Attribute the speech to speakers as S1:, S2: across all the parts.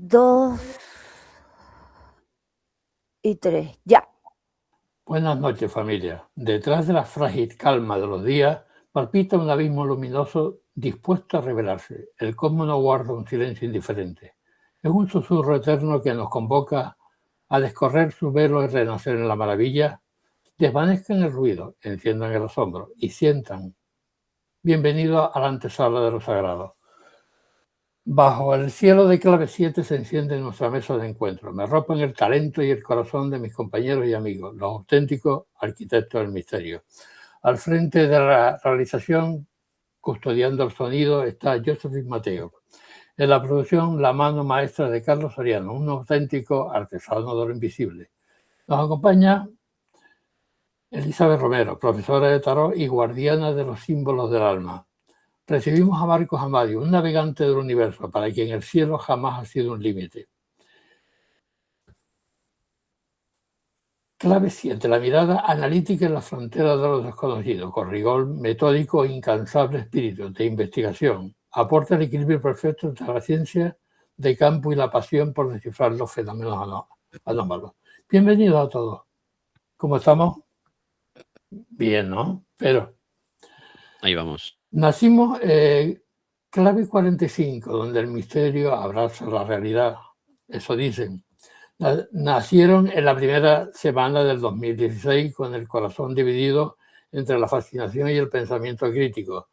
S1: 2 y 3, ya.
S2: Buenas noches, familia. Detrás de la frágil calma de los días palpita un abismo luminoso dispuesto a revelarse. El cosmos no guarda un silencio indiferente. Es un susurro eterno que nos convoca a descorrer su velo y renacer en la maravilla. Desvanezcan el ruido, enciendan el asombro y sientan. Bienvenidos a la antesala de lo sagrado. Bajo el cielo de clave 7 se enciende nuestra mesa de encuentro. Me arropan el talento y el corazón de mis compañeros y amigos, los auténticos arquitectos del misterio. Al frente de la realización, custodiando el sonido, está Joseph Mateo. En la producción, la mano maestra de Carlos Soriano, un auténtico artesano de lo invisible. Nos acompaña Elizabeth Romero, profesora de tarot y guardiana de los símbolos del alma. Recibimos a Marcos Amadio, un navegante del universo, para quien el cielo jamás ha sido un límite. Clave 7, la mirada analítica en la frontera de lo desconocido, con rigor metódico e incansable espíritu de investigación. Aporta el equilibrio perfecto entre la ciencia de campo y la pasión por descifrar los fenómenos anómalos. Bienvenidos a todos. ¿Cómo estamos? Bien, ¿no? Pero
S3: ahí vamos.
S2: Nacimos clave 45, donde el misterio abraza la realidad. Eso dicen. Nacieron en la primera semana del 2016 con el corazón dividido entre la fascinación y el pensamiento crítico.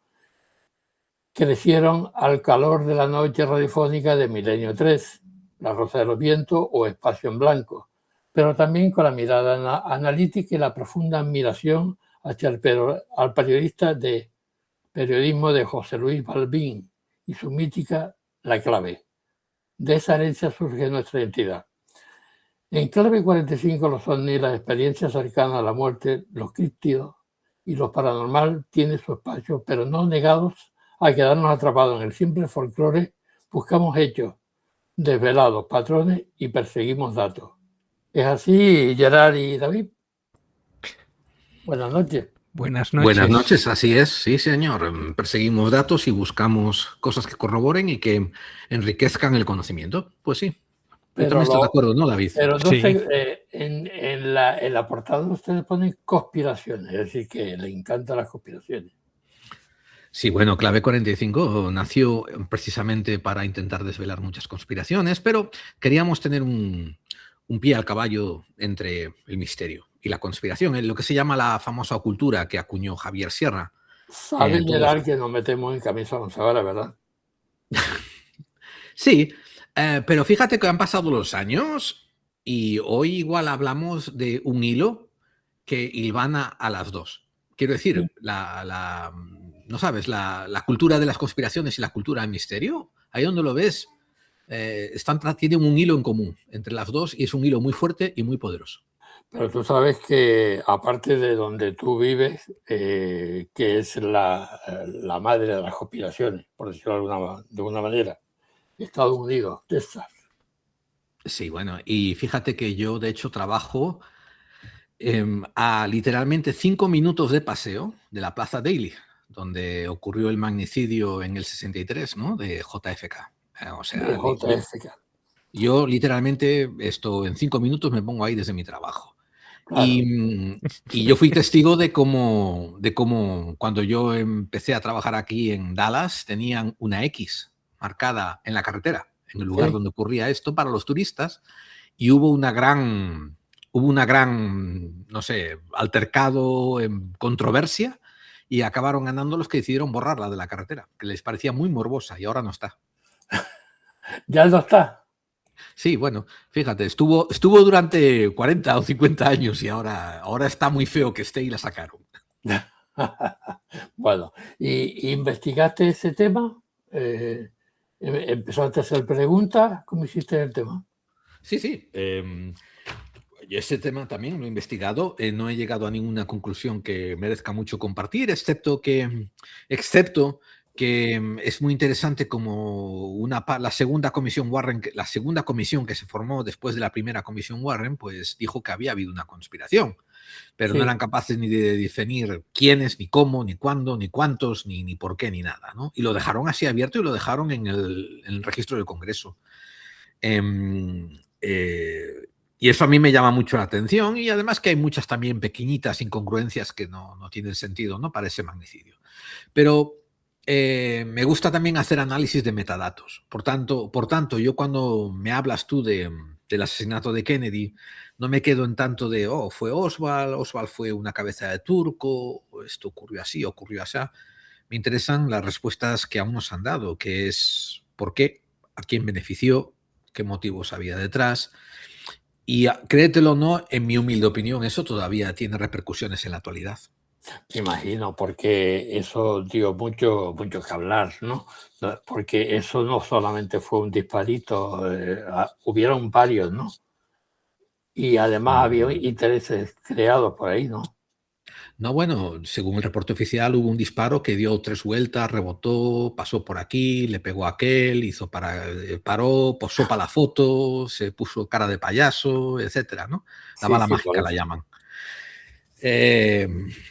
S2: Crecieron al calor de la noche radiofónica de Milenio 3, La Rosa de los Vientos o Espacio en Blanco, pero también con la mirada analítica y la profunda admiración hacia al periodista de periodismo de José Luis Balbín y su mítica La Clave. De esa herencia surge nuestra identidad. En Clave 45, los ovnis, las experiencias cercanas a la muerte, los críptidos y lo paranormal tienen su espacio, pero no negados a quedarnos atrapados en el simple folclore. Buscamos hechos, desvelados, patrones y perseguimos datos. ¿Es así, Gerard y David? Buenas noches.
S4: Buenas noches.
S5: Buenas noches, así es, sí señor. Perseguimos datos y buscamos cosas que corroboren y que enriquezcan el conocimiento. Pues sí. Pero también estoy de acuerdo, ¿no, David?
S2: Pero no sé, en la portada ustedes ponen conspiraciones, es decir, que le encantan las conspiraciones.
S5: Sí, bueno, Clave 45 nació precisamente para intentar desvelar muchas conspiraciones, pero queríamos tener un pie al caballo entre el misterio y la conspiración, en lo que se llama la famosa ocultura que acuñó Javier Sierra.
S2: Saben, Gerard, que nos metemos en camisa once ahora, ¿verdad?
S5: Sí, pero fíjate que han pasado los años y hoy igual hablamos de un hilo que hilvana a las dos. Quiero decir,
S2: Sí.
S5: ¿no sabes? La cultura de las conspiraciones y la cultura del misterio, ahí donde lo ves, tienen un hilo en común entre las dos y es un hilo muy fuerte y muy poderoso.
S2: Pero tú sabes que, aparte de donde tú vives, que es la madre de las conspiraciones, por decirlo de alguna manera, Estados Unidos, Texas.
S5: Sí, bueno, y fíjate que yo de hecho trabajo a literalmente 5 minutos de paseo de la Plaza Daly, donde ocurrió el magnicidio en el 63, ¿no? De JFK. O sea,
S2: De JFK.
S5: Yo literalmente en 5 minutos me pongo ahí desde mi trabajo.
S2: Claro.
S5: Y yo fui testigo de cómo cuando yo empecé a trabajar aquí en Dallas tenían una X marcada en la carretera, en el lugar donde ocurría esto para los turistas, y hubo una gran, no sé, altercado, controversia, y acabaron ganando los que decidieron borrarla de la carretera, que les parecía muy morbosa y ahora no está.
S2: ¿Ya no está?
S5: Sí, bueno, fíjate, estuvo durante 40 o 50 años y ahora está muy feo que esté y la sacaron.
S2: Bueno, ¿y investigaste ese tema? ¿Empezaste a hacer preguntas? ¿Cómo hiciste el tema?
S5: Sí. Ese tema también lo he investigado. No he llegado a ninguna conclusión que merezca mucho compartir, excepto que es muy interesante como la segunda comisión Warren, la segunda comisión que se formó después de la primera comisión Warren, pues dijo que había habido una conspiración, pero no eran capaces ni de definir quiénes, ni cómo, ni cuándo, ni cuántos, ni por qué, ni nada, ¿no? Y lo dejaron así abierto y lo dejaron en el registro del Congreso. Y eso a mí me llama mucho la atención, y además que hay muchas también pequeñitas incongruencias que no tienen sentido, ¿no?, para ese magnicidio. Pero me gusta también hacer análisis de metadatos. Por tanto, yo cuando me hablas tú del asesinato de Kennedy, no me quedo en tanto de, fue Oswald fue una cabeza de turco, o esto ocurrió así, ocurrió así. Me interesan las respuestas que aún nos han dado, que es por qué, a quién benefició, qué motivos había detrás. Y créetelo o no, en mi humilde opinión, eso todavía tiene repercusiones en la actualidad.
S2: Me imagino, porque eso dio mucho que hablar, ¿no? Porque eso no solamente fue un disparito, hubieron varios, ¿no? Y además había intereses creados por ahí, ¿no?
S5: No, bueno, según el reporte oficial hubo un disparo que dio 3 vueltas, rebotó, pasó por aquí, le pegó a aquel, paró, posó para la foto, se puso cara de payaso, etcétera, ¿no? La
S2: Sí,
S5: bala
S2: sí, por
S5: mágica la
S2: eso.
S5: llaman.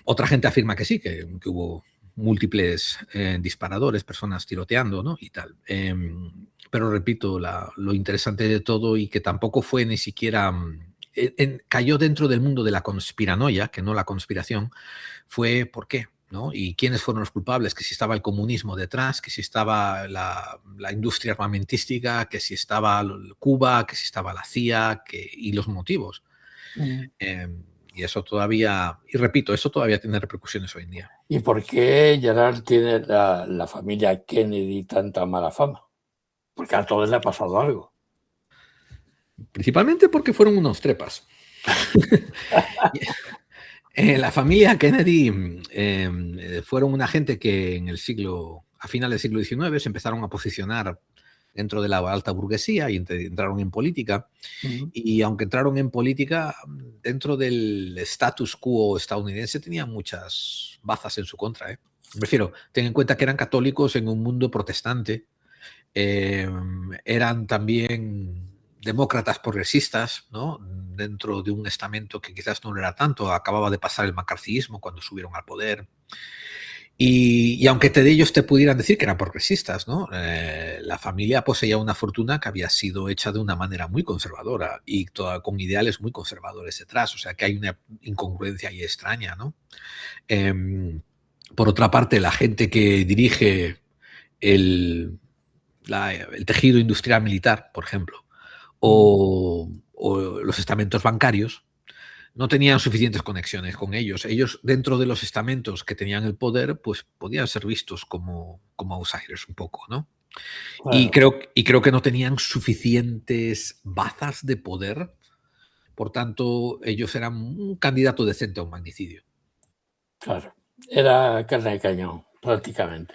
S5: Otra gente afirma que sí, que hubo múltiples disparadores, personas tiroteando, ¿no? Y tal. Pero repito, lo interesante de todo, y que tampoco fue ni siquiera... cayó dentro del mundo de la conspiranoia, que no la conspiración, fue por qué, ¿no? Y quiénes fueron los culpables, que si estaba el comunismo detrás, que si estaba la industria armamentística, que si estaba Cuba, que si estaba la CIA, y los motivos. Y eso todavía, y repito, eso todavía tiene repercusiones hoy en día.
S2: ¿Y por qué Gerard tiene la familia Kennedy tanta mala fama? Porque a todos le ha pasado algo.
S5: Principalmente porque fueron unos trepas. La familia Kennedy fueron una gente que a finales del siglo XIX se empezaron a posicionar dentro de la alta burguesía y entraron en política. Y aunque entraron en política, dentro del status quo estadounidense tenían muchas bazas en su contra. Me refiero, ten en cuenta que eran católicos en un mundo protestante. Eran también demócratas progresistas, ¿no?, dentro de un estamento que quizás no lo era tanto. Acababa de pasar el macarcismo cuando subieron al poder. Y aunque ellos te pudieran decir que eran progresistas, ¿no?, la familia poseía una fortuna que había sido hecha de una manera muy conservadora y con ideales muy conservadores detrás. O sea que hay una incongruencia ahí extraña, ¿no? Por otra parte, la gente que dirige el tejido industrial militar, por ejemplo, o los estamentos bancarios, no tenían suficientes conexiones con ellos. Ellos, dentro de los estamentos que tenían el poder, pues podían ser vistos como outsiders un poco, ¿no?
S2: Claro.
S5: Y creo que no tenían suficientes bazas de poder. Por tanto, ellos eran un candidato decente a un magnicidio.
S2: Claro, era carne de cañón, prácticamente.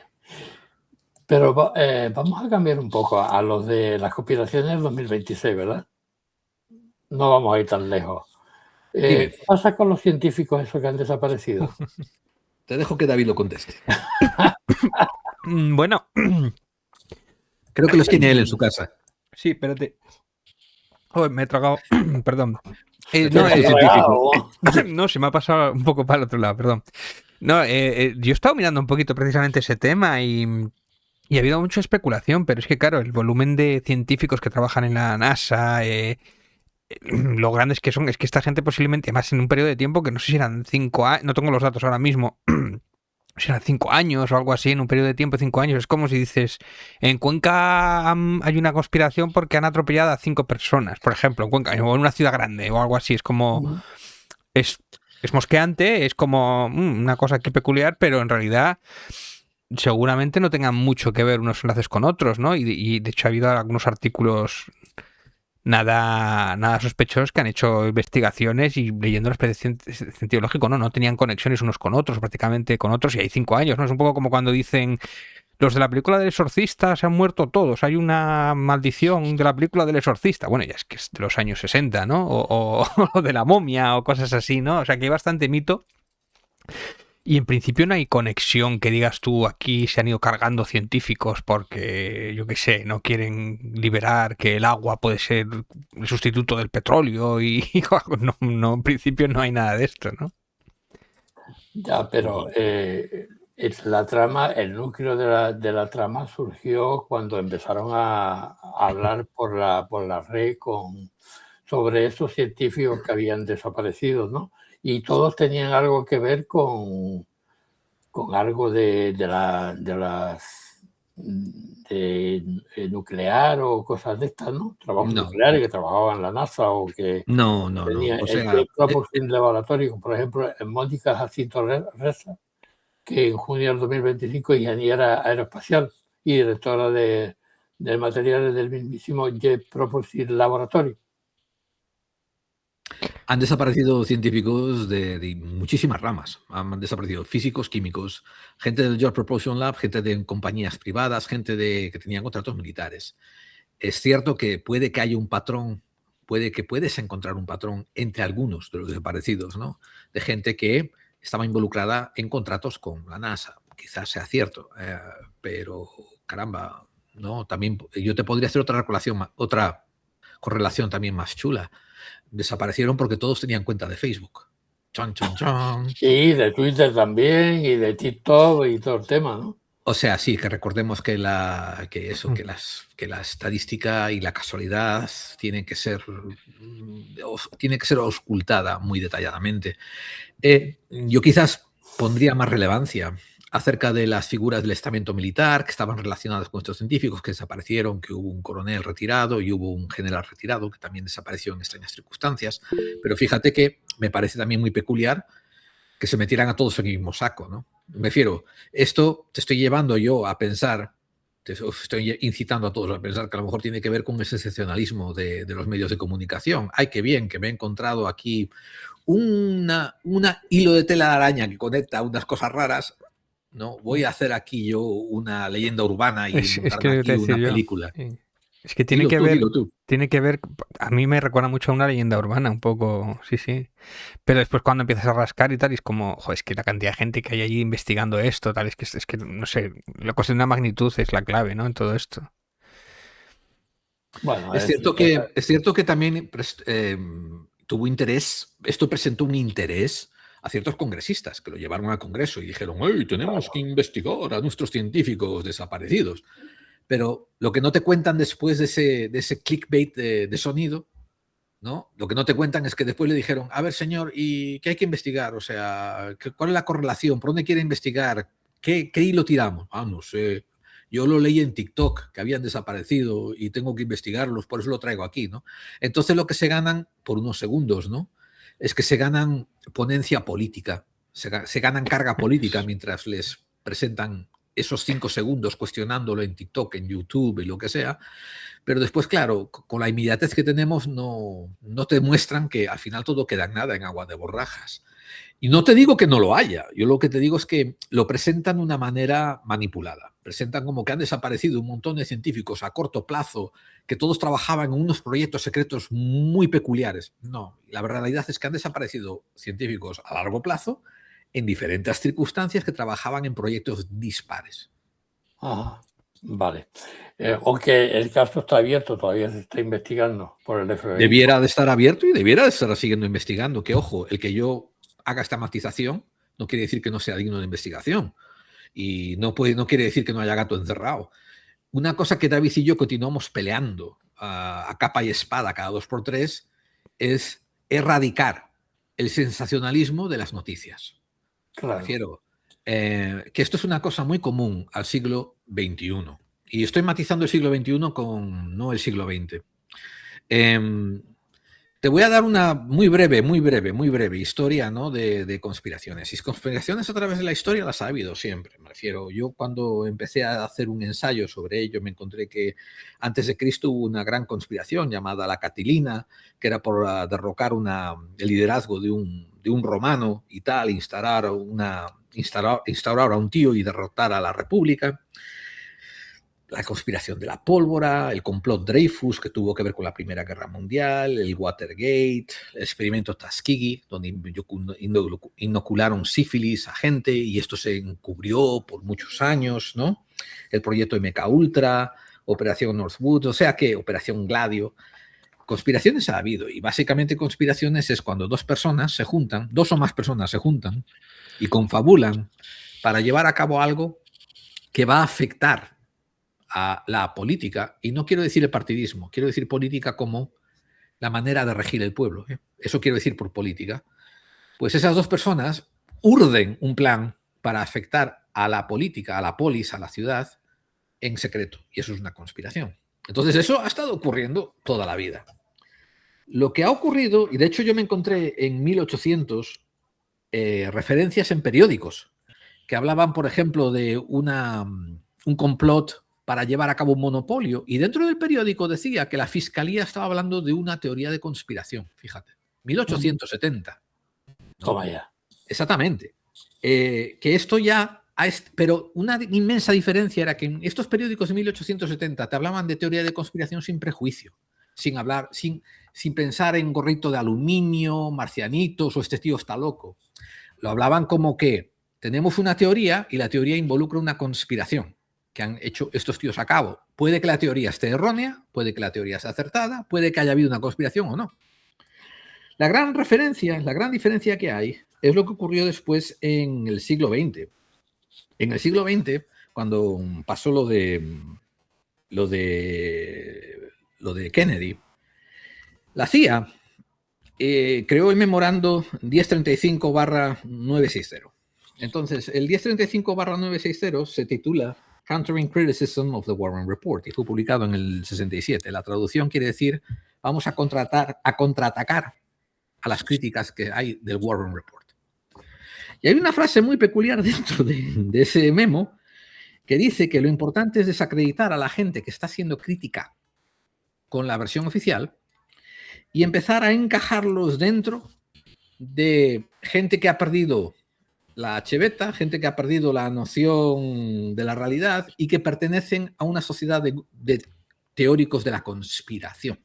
S2: Pero vamos a cambiar un poco a los de las conspiraciones del 2026, ¿verdad? No vamos a ir tan lejos. ¿Qué pasa con los científicos esos que han desaparecido?
S5: Te dejo que David lo conteste.
S1: Bueno.
S5: Creo que los tiene él en su casa.
S1: Sí, espérate. Joder, me he tragado. Perdón. No, se me ha pasado un poco para el otro lado, perdón. No, yo he estado mirando un poquito precisamente ese tema y ha habido mucha especulación, pero es que, claro, el volumen de científicos que trabajan en la NASA, lo grandes que son, es que esta gente posiblemente, más en un periodo de tiempo que no sé si eran 5 años, no tengo los datos ahora mismo, si eran 5 años o algo así, en un periodo de tiempo de 5 años. Es como si dices, en Cuenca hay una conspiración porque han atropellado a 5 personas, por ejemplo, en Cuenca, o en una ciudad grande o algo así. Es como... Es mosqueante, es como una cosa que peculiar, pero en realidad seguramente no tengan mucho que ver unos enlaces con otros, ¿no? Y de hecho ha habido algunos artículos nada sospechosos que han hecho investigaciones y leyendo el expediente científico, no tenían conexiones unos con otros, prácticamente con otros, y hay 5 años, ¿no? Es un poco como cuando dicen: los de la película del Exorcista se han muerto todos, hay una maldición de la película del Exorcista. Bueno, ya es que es de los años 60, ¿no? O de la momia o cosas así, ¿no? O sea que hay bastante mito. Y en principio no hay conexión que digas tú, aquí se han ido cargando científicos porque, yo qué sé, no quieren liberar que el agua puede ser el sustituto del petróleo y no, en principio no hay nada de esto, ¿no?
S2: Ya, pero La trama, el núcleo de la trama surgió cuando empezaron a hablar por la red sobre esos científicos que habían desaparecido, ¿no? Y todos tenían algo que ver con algo de nuclear o cosas de estas, ¿no? Trabajos
S5: No,
S2: nucleares que trabajaban en la NASA o que
S5: no.
S2: tenía
S5: O
S2: el
S5: sea,
S2: Jet Propulsion Laboratory, por ejemplo, en Mónica Jacinto Reza, que en junio del 2025 es ingeniera aeroespacial y directora de materiales del mismísimo Jet Propulsion Laboratory.
S5: han desaparecido científicos de muchísimas ramas. Han desaparecido físicos, químicos, gente del Jet Propulsion Lab, gente de compañías privadas, gente que tenían contratos militares. Es cierto que puede que haya un patrón, puedes encontrar un patrón entre algunos de los desaparecidos, ¿no? De gente que estaba involucrada en contratos con la NASA. Quizás sea cierto, pero caramba, ¿no? También yo te podría hacer otra correlación también más chula. Desaparecieron porque todos tenían cuenta de Facebook. Chon, chon, chon.
S2: Y de Twitter también, y de TikTok y todo el tema, ¿no?
S5: O sea, sí, que recordemos que la estadística y la casualidad tienen que ser auscultada muy detalladamente. Yo quizás pondría más relevancia acerca de las figuras del estamento militar que estaban relacionadas con estos científicos que desaparecieron, que hubo un coronel retirado y hubo un general retirado que también desapareció en extrañas circunstancias. Pero fíjate que me parece también muy peculiar que se metieran a todos en el mismo saco, ¿no? Me refiero, esto te estoy llevando yo a pensar, te estoy incitando a todos a pensar que a lo mejor tiene que ver con ese excepcionalismo de los medios de comunicación. ¡Ay, qué bien! Que me he encontrado aquí una hilo de tela de araña que conecta unas cosas raras, ¿no? Voy a hacer aquí yo una leyenda urbana y montarme aquí una película.
S1: Es que tiene que ver, a mí me recuerda mucho a una leyenda urbana, un poco, sí. Pero después cuando empiezas a rascar y tal, es como, joder, es que la cantidad de gente que hay allí investigando esto, tal, es que no sé, la cuestión de una magnitud es la clave, ¿no? En todo esto.
S2: Bueno,
S5: es cierto que también tuvo interés, esto presentó un interés a ciertos congresistas que lo llevaron al Congreso y dijeron, ¡ay, tenemos que investigar a nuestros científicos desaparecidos! Pero lo que no te cuentan después de ese clickbait de sonido, ¿no? Lo que no te cuentan es que después le dijeron, a ver, señor, ¿y qué hay que investigar? O sea, ¿cuál es la correlación? ¿Por dónde quiere investigar? ¿Qué hilo tiramos? Ah, no sé. Yo lo leí en TikTok, que habían desaparecido y tengo que investigarlos, por eso lo traigo aquí, ¿no? Entonces lo que se ganan por unos segundos, ¿no? Es que se ganan ponencia política, se ganan carga política mientras les presentan esos 5 segundos cuestionándolo en TikTok, en YouTube y lo que sea. Pero después, claro, con la inmediatez que tenemos, no te muestran que al final todo queda en nada, en agua de borrajas. Y no te digo que no lo haya, yo lo que te digo es que lo presentan de una manera manipulada. Presentan como que han desaparecido un montón de científicos a corto plazo, que todos trabajaban en unos proyectos secretos muy peculiares. No, la realidad es que han desaparecido científicos a largo plazo en diferentes circunstancias que trabajaban en proyectos dispares.
S2: Ajá, vale. Aunque el caso está abierto, todavía se está investigando por el FBI.
S5: Debiera de estar abierto y debiera de estar siguiendo investigando. Que, ojo, el que yo haga esta matización no quiere decir que no sea digno de investigación. Y no quiere decir que no haya gato encerrado. Una cosa que David y yo continuamos peleando a capa y espada cada 2x3 es erradicar el sensacionalismo de las noticias.
S2: Claro.
S5: Prefiero que esto es una cosa muy común al siglo XXI. Y estoy matizando el siglo XXI con no el siglo XX. Te voy a dar una muy breve historia, ¿no? de conspiraciones. Y conspiraciones a través de la historia las ha habido siempre. Me refiero, yo cuando empecé a hacer un ensayo sobre ello me encontré que antes de Cristo hubo una gran conspiración llamada la Catilina, que era por derrocar el liderazgo de un romano y tal, instaurar a un tío y derrotar a la República. La conspiración de la pólvora, el complot Dreyfus, que tuvo que ver con la Primera Guerra Mundial, el Watergate, el experimento Tuskegee, donde inocularon sífilis a gente y esto se encubrió por muchos años, ¿no? El proyecto MKUltra, Operación Northwood, o sea que Operación Gladio. Conspiraciones ha habido y básicamente conspiraciones es cuando dos o más personas se juntan y confabulan para llevar a cabo algo que va a afectar a la política, y no quiero decir el partidismo, quiero decir política como la manera de regir el pueblo. Eso quiero decir por política. Pues esas dos personas urden un plan para afectar a la política, a la polis, a la ciudad, en secreto. Y eso es una conspiración. Entonces eso ha estado ocurriendo toda la vida. Lo que ha ocurrido, y de hecho yo me encontré en 1800 referencias en periódicos que hablaban, por ejemplo, de un complot para llevar a cabo un monopolio, y dentro del periódico decía que la fiscalía estaba hablando de una teoría de conspiración, fíjate, 1870.
S2: Toma ya.
S5: Exactamente. Que esto ya, pero una inmensa diferencia era que en estos periódicos de 1870 te hablaban de teoría de conspiración sin prejuicio, sin hablar, sin pensar en gorrito de aluminio, marcianitos o este tío está loco. Lo hablaban como que tenemos una teoría y la teoría involucra una conspiración que han hecho estos tíos a cabo. Puede que la teoría esté errónea, puede que la teoría sea acertada, puede que haya habido una conspiración o no. La gran diferencia que hay es lo que ocurrió después en el siglo XX. En el siglo XX, cuando pasó lo de Kennedy, la CIA creó el memorando 1035/960. Entonces, el 1035/960 se titula Countering Criticism of the Warren Report y fue publicado en el 67. La traducción quiere decir vamos a contraatacar a las críticas que hay del Warren Report. Y hay una frase muy peculiar dentro de ese memo que dice que lo importante es desacreditar a la gente que está siendo crítica con la versión oficial y empezar a encajarlos dentro de gente que ha perdido la cheveta, gente que ha perdido la noción de la realidad y que pertenecen a una sociedad de teóricos de la conspiración.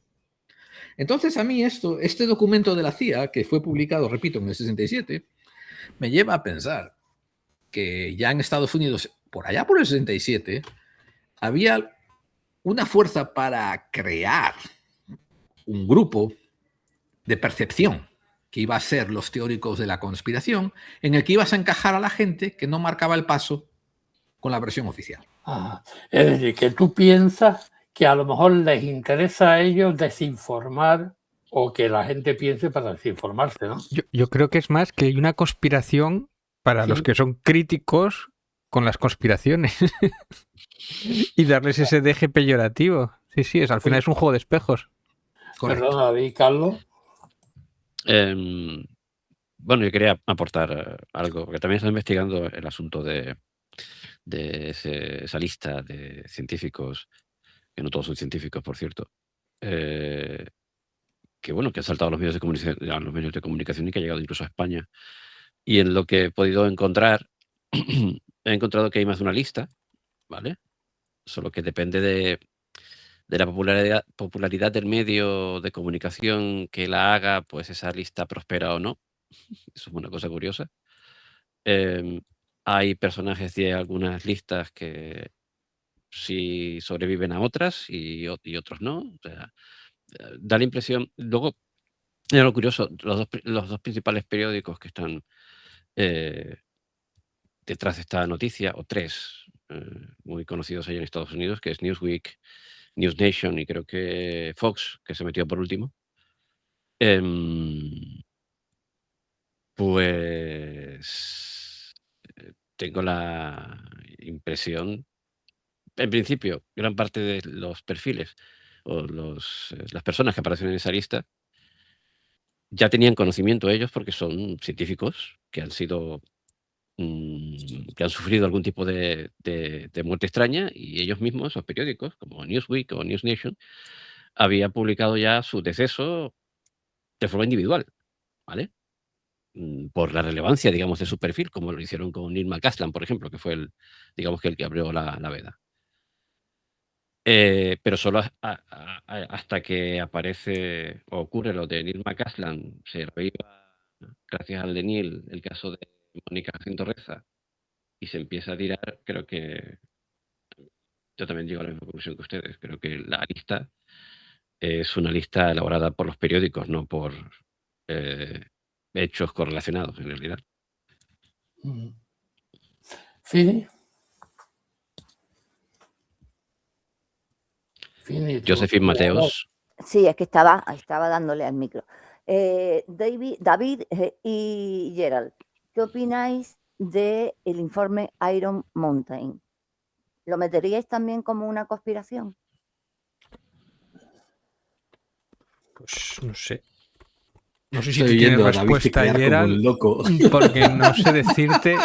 S5: Entonces a mí este documento de la CIA, que fue publicado, repito, en el 67, me lleva a pensar que ya en Estados Unidos, por allá por el 67, había una fuerza para crear un grupo de percepción que iba a ser los teóricos de la conspiración, en el que ibas a encajar a la gente que no marcaba el paso con la versión oficial.
S2: Ajá. Es decir, que tú piensas que a lo mejor les interesa a ellos desinformar o que la gente piense para desinformarse, ¿no?
S1: Yo creo que es más que hay una conspiración para los que son críticos con las conspiraciones y darles ese deje peyorativo. Sí, al final es un juego de espejos.
S2: Perdón, David, Carlos.
S3: Bueno, yo quería aportar algo, porque también estoy investigando el asunto de esa lista de científicos, que no todos son científicos, por cierto, que han saltado a los medios de comunicación y que ha llegado incluso a España. Y en lo que he podido encontrar, he encontrado que hay más de una lista, ¿vale? Solo que depende de la popularidad del medio de comunicación que la haga, pues esa lista prospera o no. Eso es una cosa curiosa. Hay personajes de algunas listas que sí sobreviven a otras y otros no. O sea, da la impresión. Luego, es lo curioso, los dos principales periódicos que están detrás de esta noticia, o tres muy conocidos allá en Estados Unidos, que es Newsweek, News Nation y creo que Fox, que se metió por último. Pues tengo la impresión, en principio, gran parte de los perfiles o las personas que aparecen en esa lista ya tenían conocimiento ellos porque son científicos que han sido que han sufrido algún tipo de muerte extraña y ellos mismos, esos periódicos como Newsweek o News Nation, habían publicado ya su deceso de forma individual, ¿vale? Por la relevancia, digamos, de su perfil, como lo hicieron con Neil McCausland, por ejemplo, que fue el que abrió la veda. Pero solo hasta que aparece o ocurre lo de Neil McCausland, se reviva, gracias al de Neil, el caso de Mónica Jacinto-Reza, y se empieza a tirar, creo que yo también llego a la misma conclusión que ustedes. Creo que la lista es una lista elaborada por los periódicos, no por hechos correlacionados, en realidad.
S2: Fini.
S3: Josephine Mateos.
S4: Sí, es que estaba dándole al micro. David y Gerald, ¿qué opináis del informe Iron Mountain? ¿Lo meteríais también como una conspiración?
S1: Pues no sé. No sé si
S5: Estoy
S1: tú tienes
S5: oyendo a David
S1: respuesta,
S5: teclear como
S1: Gerald,
S5: un loco.
S1: porque no sé decirte.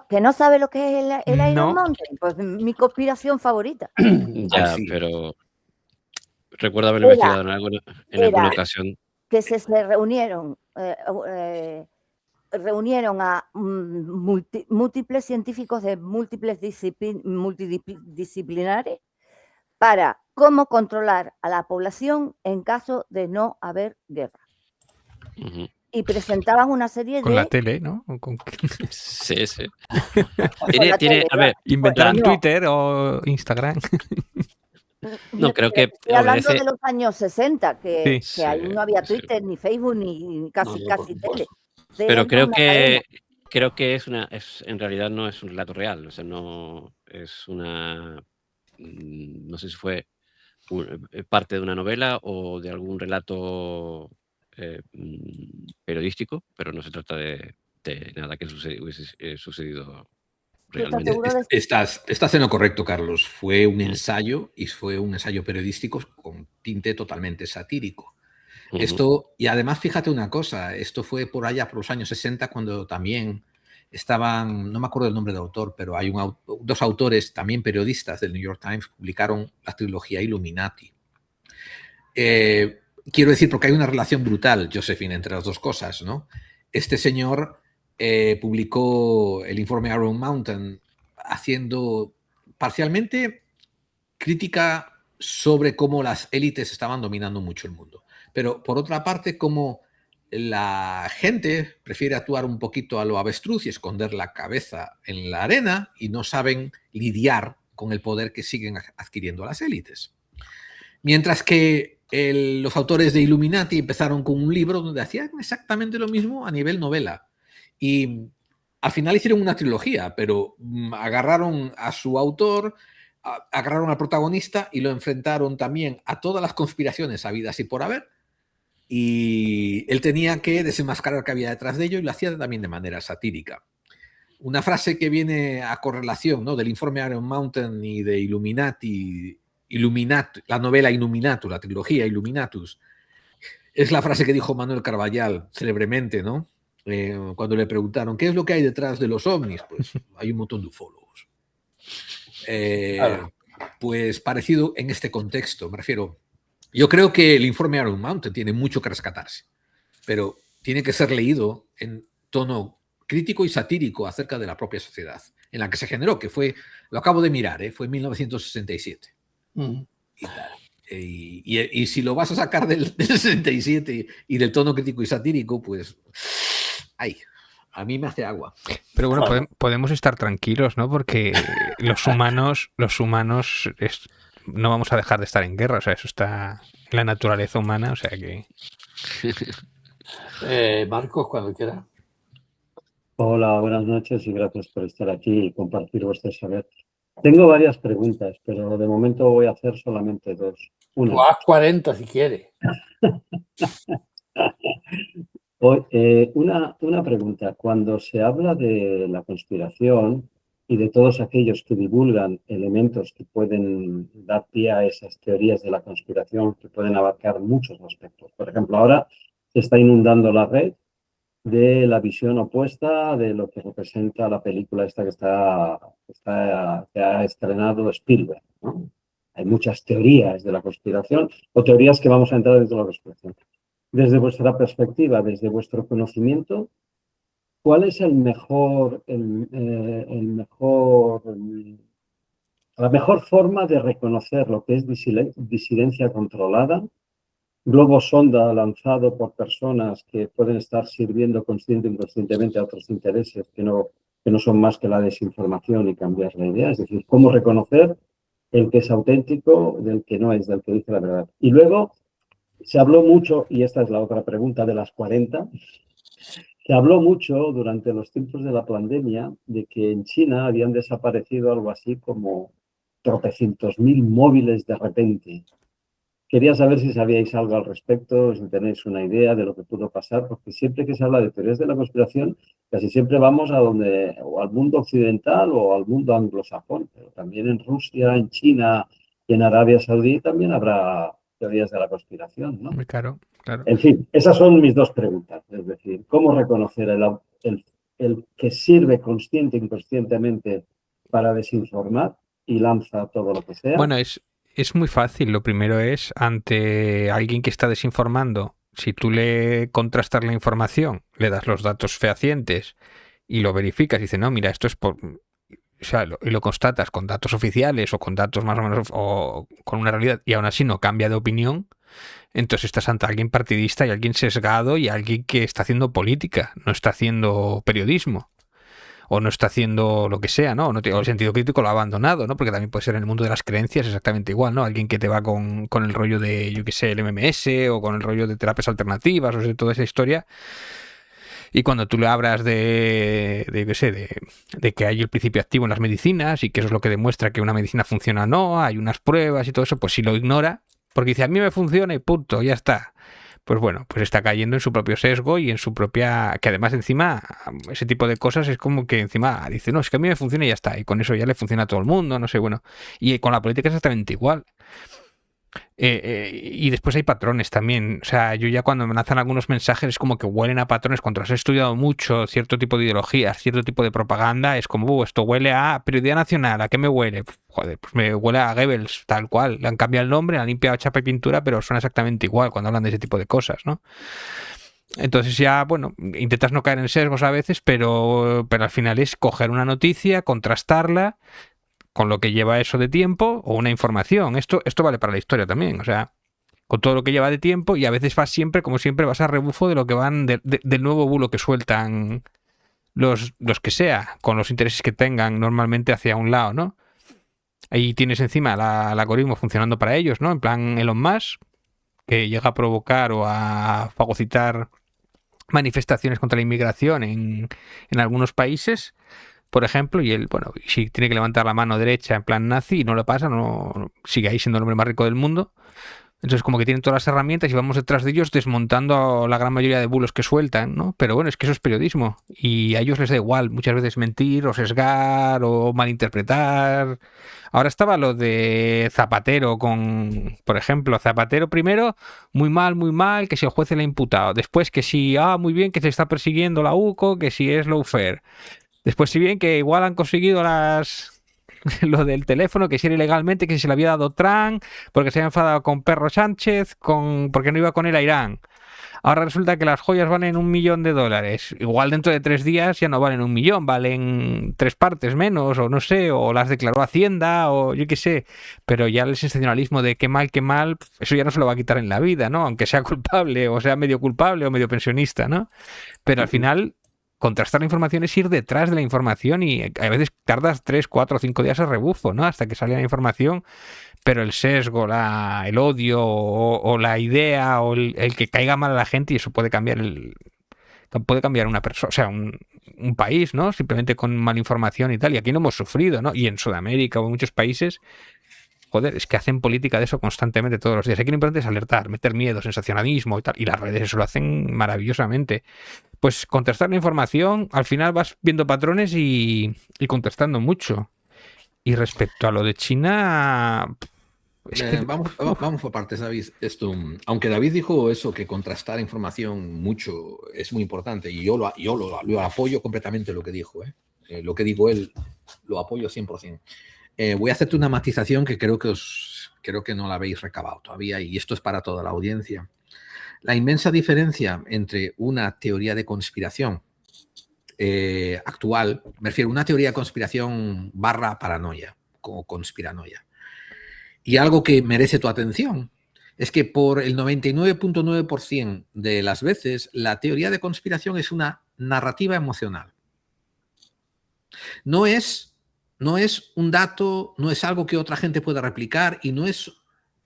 S4: Que no sabe lo que es el Iron
S1: No.
S4: Mountain. Pues mi conspiración favorita.
S3: Ya,
S5: sí.
S3: pero recuerdo haberlo
S4: Era-
S3: investigado en alguna ocasión.
S4: Que se reunieron a múltiples científicos de múltiples multidisciplinares para cómo controlar a la población en caso de no haber guerra.
S3: Ujú.
S4: Y presentaban una serie
S1: Con
S4: de...
S1: la tele, ¿no? O con-
S3: Sí, sí.
S4: Con la tele,
S3: A ver,
S1: Inventaron
S4: no.
S1: Twitter o Instagram.
S3: no, creo
S4: Pero
S3: que
S4: estoy hablando
S3: obedece.
S4: de los años 60, que
S1: Sí.
S4: ahí no había
S3: Sí.
S4: Twitter, ni Facebook, ni casi
S2: No, por
S4: tele.
S2: supuesto.
S3: Pero
S4: Teníamos una cadena.
S3: creo que en realidad no es un relato real. O sea, no es una. No sé si fue parte de una novela o de algún relato periodístico, pero no se trata de nada que hubiese sucedido
S4: ¿Tú estás
S3: realmente.
S4: seguro de
S5: Estás en lo correcto, Carlos. Fue un ensayo y fue un ensayo periodístico con tinte totalmente satírico.
S3: Ujú.
S5: Esto, y además, fíjate una cosa, esto fue por allá por los años 60 cuando también estaban, no me acuerdo el nombre del autor, pero hay dos autores también periodistas del New York Times publicaron la trilogía Illuminati. Quiero decir, porque hay una relación brutal, Josephine, entre las dos cosas, ¿no? Este señor publicó el informe Iron Mountain haciendo parcialmente crítica sobre cómo las élites estaban dominando mucho el mundo. Pero por otra parte, como la gente prefiere actuar un poquito a lo avestruz y esconder la cabeza en la arena y no saben lidiar con el poder que siguen adquiriendo las élites. Mientras que los autores de Illuminati empezaron con un libro donde hacían exactamente lo mismo a nivel novela. Y al final hicieron una trilogía, pero agarraron a su autor, agarraron al protagonista y lo enfrentaron también a todas las conspiraciones habidas y por haber. Y él tenía que desenmascarar qué había detrás de ello y lo hacía también de manera satírica. Una frase que viene a correlación, ¿no?, del informe Iron Mountain y de Illuminati, la novela Illuminatus, la trilogía Illuminatus, es la frase que dijo Manuel Carballal célebremente, ¿no? Cuando le preguntaron ¿qué es lo que hay detrás de los ovnis? Pues hay un montón de ufólogos.
S2: Claro.
S5: Pues parecido en este contexto, me refiero. Yo creo que el informe Iron Mountain tiene mucho que rescatarse, pero tiene que ser leído en tono crítico y satírico acerca de la propia sociedad en la que se generó, que fue, lo acabo de mirar, fue en 1967. Y si lo vas a sacar del 67 y del tono crítico y satírico, pues ay, a mí me hace agua.
S1: Pero bueno,
S2: Claro.
S1: podemos estar tranquilos, ¿no? Porque los humanos no vamos a dejar de estar en guerra. O sea, eso está en la naturaleza humana. O sea que...
S2: Marcos, cuando quiera.
S6: Hola, buenas noches y gracias por estar aquí y compartir vuestro saber. Tengo varias preguntas, pero de momento voy a hacer solamente dos.
S2: Tú haz 40 si quieres.
S6: Una pregunta. Cuando se habla de la conspiración y de todos aquellos que divulgan elementos que pueden dar pie a esas teorías de la conspiración que pueden abarcar muchos aspectos. Por ejemplo, ahora se está inundando la red de la visión opuesta de lo que representa la película esta que ha estrenado Spielberg, ¿no? Hay muchas teorías de la conspiración o teorías que vamos a entrar dentro de la conspiración. Desde vuestra perspectiva, desde vuestro conocimiento, ¿cuál es la mejor forma de reconocer lo que es disidencia controlada? Globo sonda lanzado por personas que pueden estar sirviendo consciente o inconscientemente a otros intereses que no son más que la desinformación y cambiar la idea. Es decir, cómo reconocer el que es auténtico del que no es, del que dice la verdad. Y luego se habló mucho, y esta es la otra pregunta de las 40, Se habló mucho durante los tiempos de la pandemia de que en China habían desaparecido algo así como tropecientos mil móviles de repente. Quería saber si sabíais algo al respecto, si tenéis una idea de lo que pudo pasar, porque siempre que se habla de teorías de la conspiración, casi siempre vamos a donde, o al mundo occidental o al mundo anglosajón, pero también en Rusia, en China y en Arabia Saudí también habrá teorías de la conspiración, ¿no?
S1: Muy claro.
S6: En fin, esas son mis dos preguntas. Es decir, ¿cómo reconocer el que sirve consciente e inconscientemente para desinformar y lanza todo lo que sea?
S1: Bueno, es muy fácil. Lo primero es, ante alguien que está desinformando, si tú le contrastas la información, le das los datos fehacientes y lo verificas y dices, no, mira, esto es por... O sea, y lo constatas con datos oficiales o con datos más o menos o con una realidad y aún así no cambia de opinión, entonces estás ante alguien partidista y alguien sesgado y alguien que está haciendo política, no está haciendo periodismo o no está haciendo lo que sea, ¿no? O el sentido crítico lo ha abandonado, ¿no? Porque también puede ser en el mundo de las creencias exactamente igual, ¿no? Alguien que te va con el rollo de, yo qué sé, el MMS o con el rollo de terapias alternativas o de toda esa historia. Y cuando tú le hablas yo qué sé, de que hay el principio activo en las medicinas y que eso es lo que demuestra que una medicina funciona o no, hay unas pruebas y todo eso, pues si lo ignora, porque dice, a mí me funciona y punto, ya está. Pues bueno, pues está cayendo en su propio sesgo y en su propia... Que además encima, ese tipo de cosas es como que encima dice, no, es que a mí me funciona y ya está. Y con eso ya le funciona a todo el mundo, no sé, bueno. Y con la política es exactamente igual. Y después hay patrones también. O sea, yo ya cuando me lanzan algunos mensajes es como que huelen a patrones. Cuando has estudiado mucho cierto tipo de ideologías, cierto tipo de propaganda, es como, esto huele a periodía nacional. ¿A qué me huele? Joder, pues me huele a Goebbels, tal cual. Le han cambiado el nombre, le han limpiado chapa y pintura, pero suena exactamente igual cuando hablan de ese tipo de cosas, ¿no? Entonces ya, bueno, intentas no caer en sesgos a veces, pero al final es coger una noticia, contrastarla con lo que lleva eso de tiempo o una información. Esto vale para la historia también, o sea, con todo lo que lleva de tiempo y a veces vas siempre, como siempre, vas a rebufo de lo que van, del nuevo bulo que sueltan los que sea, con los intereses que tengan normalmente hacia un lado, ¿no? Ahí tienes encima el algoritmo funcionando para ellos, ¿no? En plan Elon Musk, que llega a provocar o a fagocitar manifestaciones contra la inmigración en algunos países, por ejemplo, y él, bueno, si tiene que levantar la mano derecha en plan nazi y no lo pasa, no sigue ahí siendo el hombre más rico del mundo. Entonces como que tienen todas las herramientas y vamos detrás de ellos desmontando la gran mayoría de bulos que sueltan, ¿no? Pero bueno, es que eso es periodismo y a ellos les da igual muchas veces mentir o sesgar o malinterpretar. Ahora estaba lo de Zapatero con, por ejemplo, Zapatero primero, muy mal, que si el juez le ha imputado. Después que si, muy bien, que se está persiguiendo la UCO, que si es lawfare. Después si bien que igual han conseguido lo del teléfono, que si era ilegalmente, que se le había dado Trump, porque se había enfadado con Perro Sánchez, porque no iba con él a Irán. Ahora resulta que las joyas valen $1 millón. Igual dentro de 3 días ya no valen 1 millón, valen 3 partes menos, o no sé, o las declaró Hacienda, o yo qué sé. Pero ya el sensacionalismo de qué mal, eso ya no se lo va a quitar en la vida, ¿no? Aunque sea culpable, o sea medio culpable, o medio pensionista, ¿no? Pero al final, contrastar la información es ir detrás de la información y a veces tardas 3, 4, 5 días a rebufo, ¿no? Hasta que sale la información, pero el sesgo, el odio o la idea o el que caiga mal a la gente, y eso puede cambiar una persona, o sea, un país, ¿no? Simplemente con mala información y tal. Y aquí no hemos sufrido, ¿no? Y en Sudamérica o en muchos países, joder, es que hacen política de eso constantemente todos los días. Aquí lo importante es alertar, meter miedo, sensacionalismo y tal. Y las redes eso lo hacen maravillosamente. Pues contrastar la información, al final vas viendo patrones y contrastando mucho. Y respecto a lo de China... Es que...
S5: Vamos por partes, David. Aunque David dijo eso, que contrastar información mucho es muy importante, y yo lo apoyo completamente lo que dijo. Lo que digo él, lo apoyo 100%. Voy a hacerte una matización que creo que no la habéis recabado todavía, y esto es para toda la audiencia. La inmensa diferencia entre una teoría de conspiración actual, me refiero a una teoría de conspiración / paranoia o conspiranoia, y algo que merece tu atención, es que por el 99.9% de las veces la teoría de conspiración es una narrativa emocional. No es un dato, no es algo que otra gente pueda replicar y no es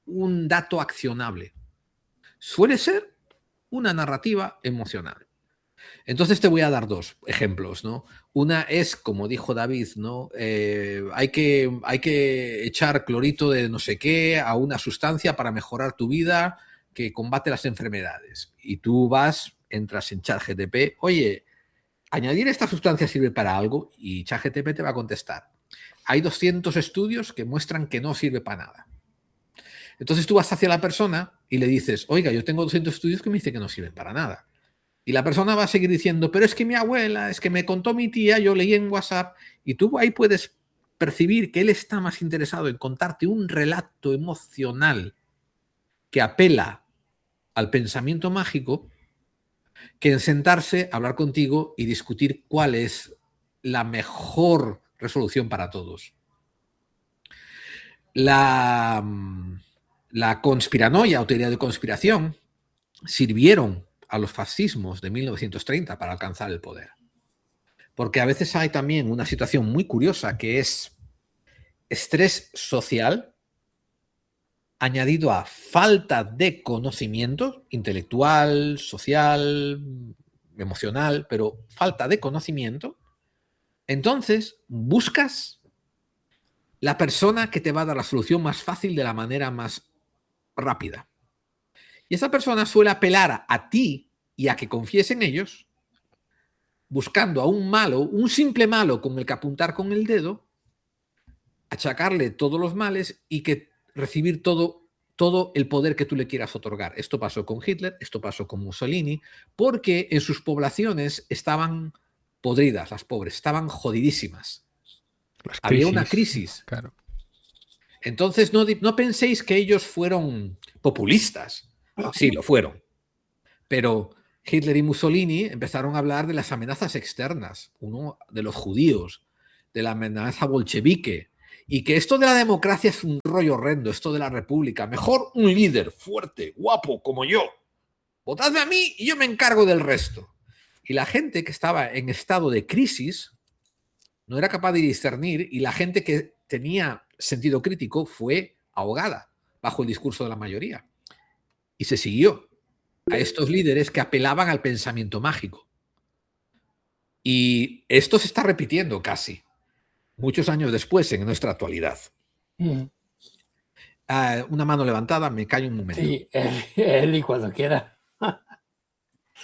S5: un dato accionable. Suele ser una narrativa emocional. Entonces te voy a dar dos ejemplos, ¿no? Una es, como dijo David, ¿no? Hay que echar clorito de no sé qué a una sustancia para mejorar tu vida que combate las enfermedades. Y tú entras en ChatGPT, oye, ¿añadir esta sustancia sirve para algo? Y ChatGPT te va a contestar. Hay 200 estudios que muestran que no sirve para nada. Entonces tú vas hacia la persona y le dices, oiga, yo tengo 200 estudios que me dicen que no sirven para nada. Y la persona va a seguir diciendo, pero es que mi abuela, es que me contó mi tía, yo leí en WhatsApp, y tú ahí puedes percibir que él está más interesado en contarte un relato emocional que apela al pensamiento mágico que en sentarse, hablar contigo y discutir cuál es la mejor resolución para todos. La conspiranoia o teoría de conspiración sirvieron a los fascismos de 1930 para alcanzar el poder. Porque a veces hay también una situación muy curiosa que es estrés social añadido a falta de conocimiento intelectual, social, emocional, pero falta de conocimiento. Entonces buscas la persona que te va a dar la solución más fácil de la manera más rápida. Y esa persona suele apelar a ti y a que confíes en ellos, buscando a un malo, un simple malo con el que apuntar con el dedo, achacarle todos los males y que recibir todo el poder que tú le quieras otorgar. Esto pasó con Hitler, esto pasó con Mussolini, porque en sus poblaciones estaban podridas, las pobres, estaban jodidísimas. Había una crisis.
S1: Claro.
S5: Entonces no penséis que ellos fueron populistas. Sí, lo fueron. Pero Hitler y Mussolini empezaron a hablar de las amenazas externas, uno de los judíos, de la amenaza bolchevique, y que esto de la democracia es un rollo horrendo, esto de la república. Mejor un líder fuerte, guapo, como yo. Votadme a mí y yo me encargo del resto. Y la gente que estaba en estado de crisis no era capaz de discernir, y la gente que tenía sentido crítico fue ahogada bajo el discurso de la mayoría. Y se siguió a estos líderes que apelaban al pensamiento mágico. Y esto se está repitiendo casi muchos años después en nuestra actualidad. Una mano levantada, me callo un momento.
S2: Sí, Eli, cuando quiera.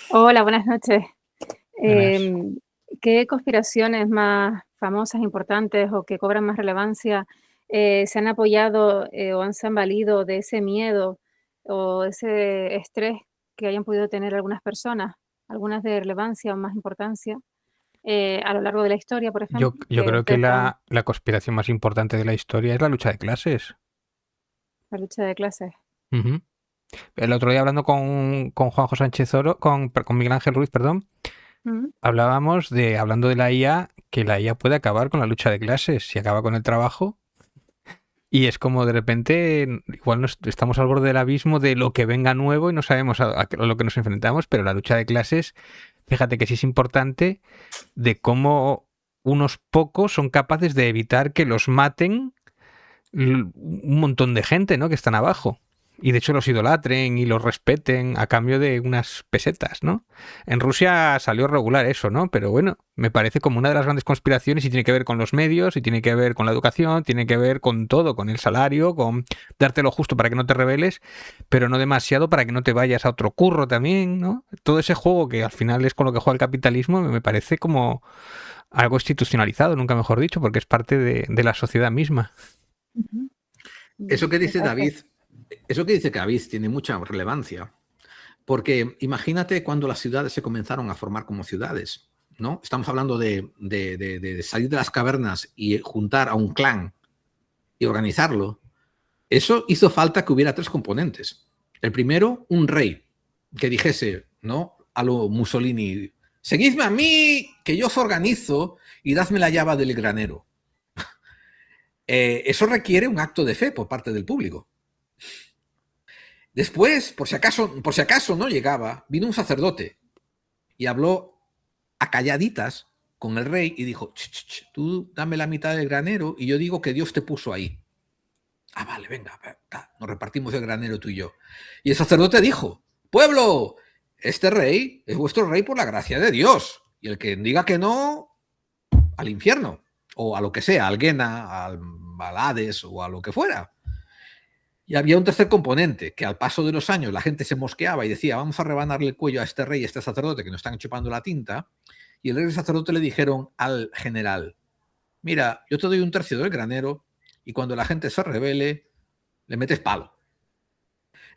S7: Hola, buenas noches. ¿Qué conspiraciones más famosas, importantes o que cobran más relevancia se han apoyado o se han valido de ese miedo o ese estrés que hayan podido tener algunas personas, algunas de relevancia o más importancia a lo largo de la historia, por ejemplo?
S1: Yo creo que la conspiración más importante de la historia es la lucha de clases.
S7: La lucha de clases.
S1: Uh-huh. El otro día hablando con Juanjo Sánchez Oro, con Miguel Ángel Ruiz, perdón, hablando de la IA, que la IA puede acabar con la lucha de clases, si acaba con el trabajo. Y es como de repente, igual estamos al borde del abismo de lo que venga nuevo y no sabemos a lo que nos enfrentamos, pero la lucha de clases, fíjate que sí es importante de cómo unos pocos son capaces de evitar que los maten un montón de gente, ¿no?, que están abajo. Y de hecho los idolatren y los respeten a cambio de unas pesetas, ¿no? En Rusia salió regular eso, ¿no? Pero bueno, me parece como una de las grandes conspiraciones, y tiene que ver con los medios, y tiene que ver con la educación, tiene que ver con todo, con el salario, con darte lo justo para que no te rebeles, pero no demasiado para que no te vayas a otro curro también, ¿no? Todo ese juego que al final es con lo que juega el capitalismo me parece como algo institucionalizado, nunca mejor dicho, porque es parte de la sociedad misma.
S5: Eso que dice David tiene mucha relevancia, porque imagínate cuando las ciudades se comenzaron a formar como ciudades, ¿no? Estamos hablando de salir de las cavernas y juntar a un clan y organizarlo. Eso hizo falta que hubiera tres componentes. El primero, un rey que dijese, ¿no?, a lo Mussolini, seguidme a mí, que yo os organizo y dadme la llave del granero. Eso requiere un acto de fe por parte del público. Después, por si acaso no llegaba, vino un sacerdote y habló a calladitas con el rey y dijo, tú dame la mitad del granero y yo digo que Dios te puso ahí. Ah, vale, venga, nos repartimos el granero tú y yo. Y el sacerdote dijo, pueblo, este rey es vuestro rey por la gracia de Dios. Y el que diga que no, al infierno. O a lo que sea, al Guena, al Hades o a lo que fuera. Y había un tercer componente, que al paso de los años la gente se mosqueaba y decía, vamos a rebanarle el cuello a este rey y a este sacerdote que nos están chupando la tinta. Y el rey y el sacerdote le dijeron al general, mira, yo te doy un tercio del granero y cuando la gente se rebele, le metes palo.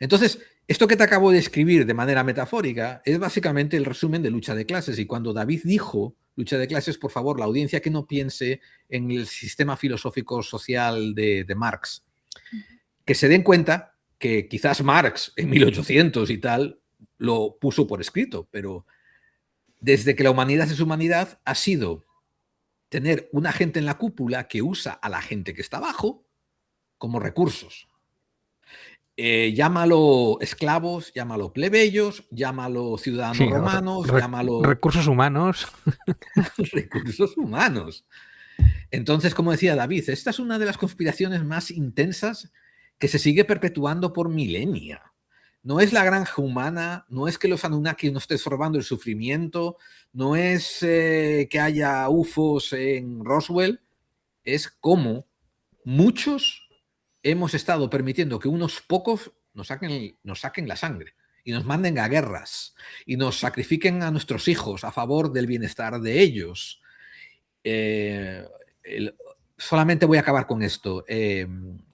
S5: Entonces, esto que te acabo de escribir de manera metafórica es básicamente el resumen de Lucha de Clases. Y cuando David dijo Lucha de Clases, por favor, la audiencia que no piense en el sistema filosófico social de Marx, que se den cuenta que quizás Marx en 1800 y tal lo puso por escrito, pero desde que la humanidad es humanidad ha sido tener una gente en la cúpula que usa a la gente que está abajo como recursos. Llámalo esclavos, llámalo plebeyos, llámalo ciudadanos romanos, llámalo...
S1: Recursos humanos.
S5: Recursos humanos. Entonces, como decía David, esta es una de las conspiraciones más intensas que se sigue perpetuando por milenia. No es la granja humana, no es que los Anunnaki no estén sorbando el sufrimiento, no es que haya UFOs en Roswell, es como muchos hemos estado permitiendo que unos pocos nos saquen la sangre y nos manden a guerras y nos sacrifiquen a nuestros hijos a favor del bienestar de ellos. Solamente voy a acabar con esto.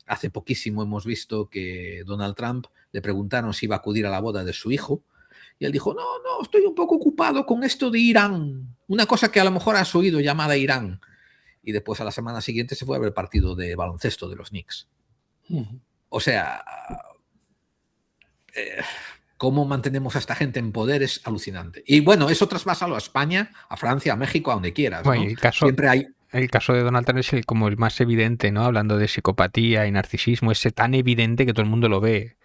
S5: Hace poquísimo hemos visto que Donald Trump le preguntaron si iba a acudir a la boda de su hijo y él dijo, no, estoy un poco ocupado con esto de Irán. Una cosa que a lo mejor has oído llamada Irán. Y después a la semana siguiente se fue a ver el partido de baloncesto de los Knicks. O sea, cómo mantenemos a esta gente en poder es alucinante. Y bueno, eso traspásalo a España, a Francia, a México, a donde quieras, ¿no?
S1: Bueno,
S5: Siempre hay...
S1: El caso de Donald Trump es como el más evidente, ¿no? Hablando de psicopatía y narcisismo, es tan evidente que todo el mundo lo ve.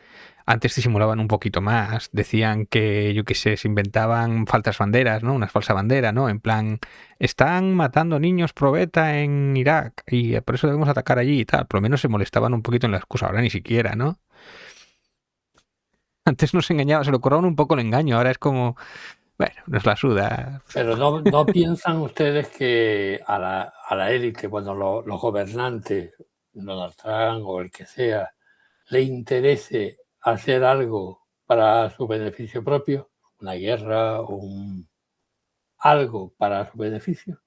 S1: Antes disimulaban un poquito más, decían que, yo qué sé, se inventaban falsas banderas, ¿no? Una falsa bandera, ¿no? En plan, están matando niños pro beta en Irak y por eso debemos atacar allí y tal. Por lo menos se molestaban un poquito en la excusa, ahora ni siquiera, ¿no? Antes nos engañaban, se lo curraban un poco el engaño, ahora es como, bueno, nos la suda.
S2: Pero no piensan ustedes que a la élite, cuando los gobernantes, Donald Trump o el que sea, le interese hacer algo para su beneficio propio, una guerra o algo para su beneficio.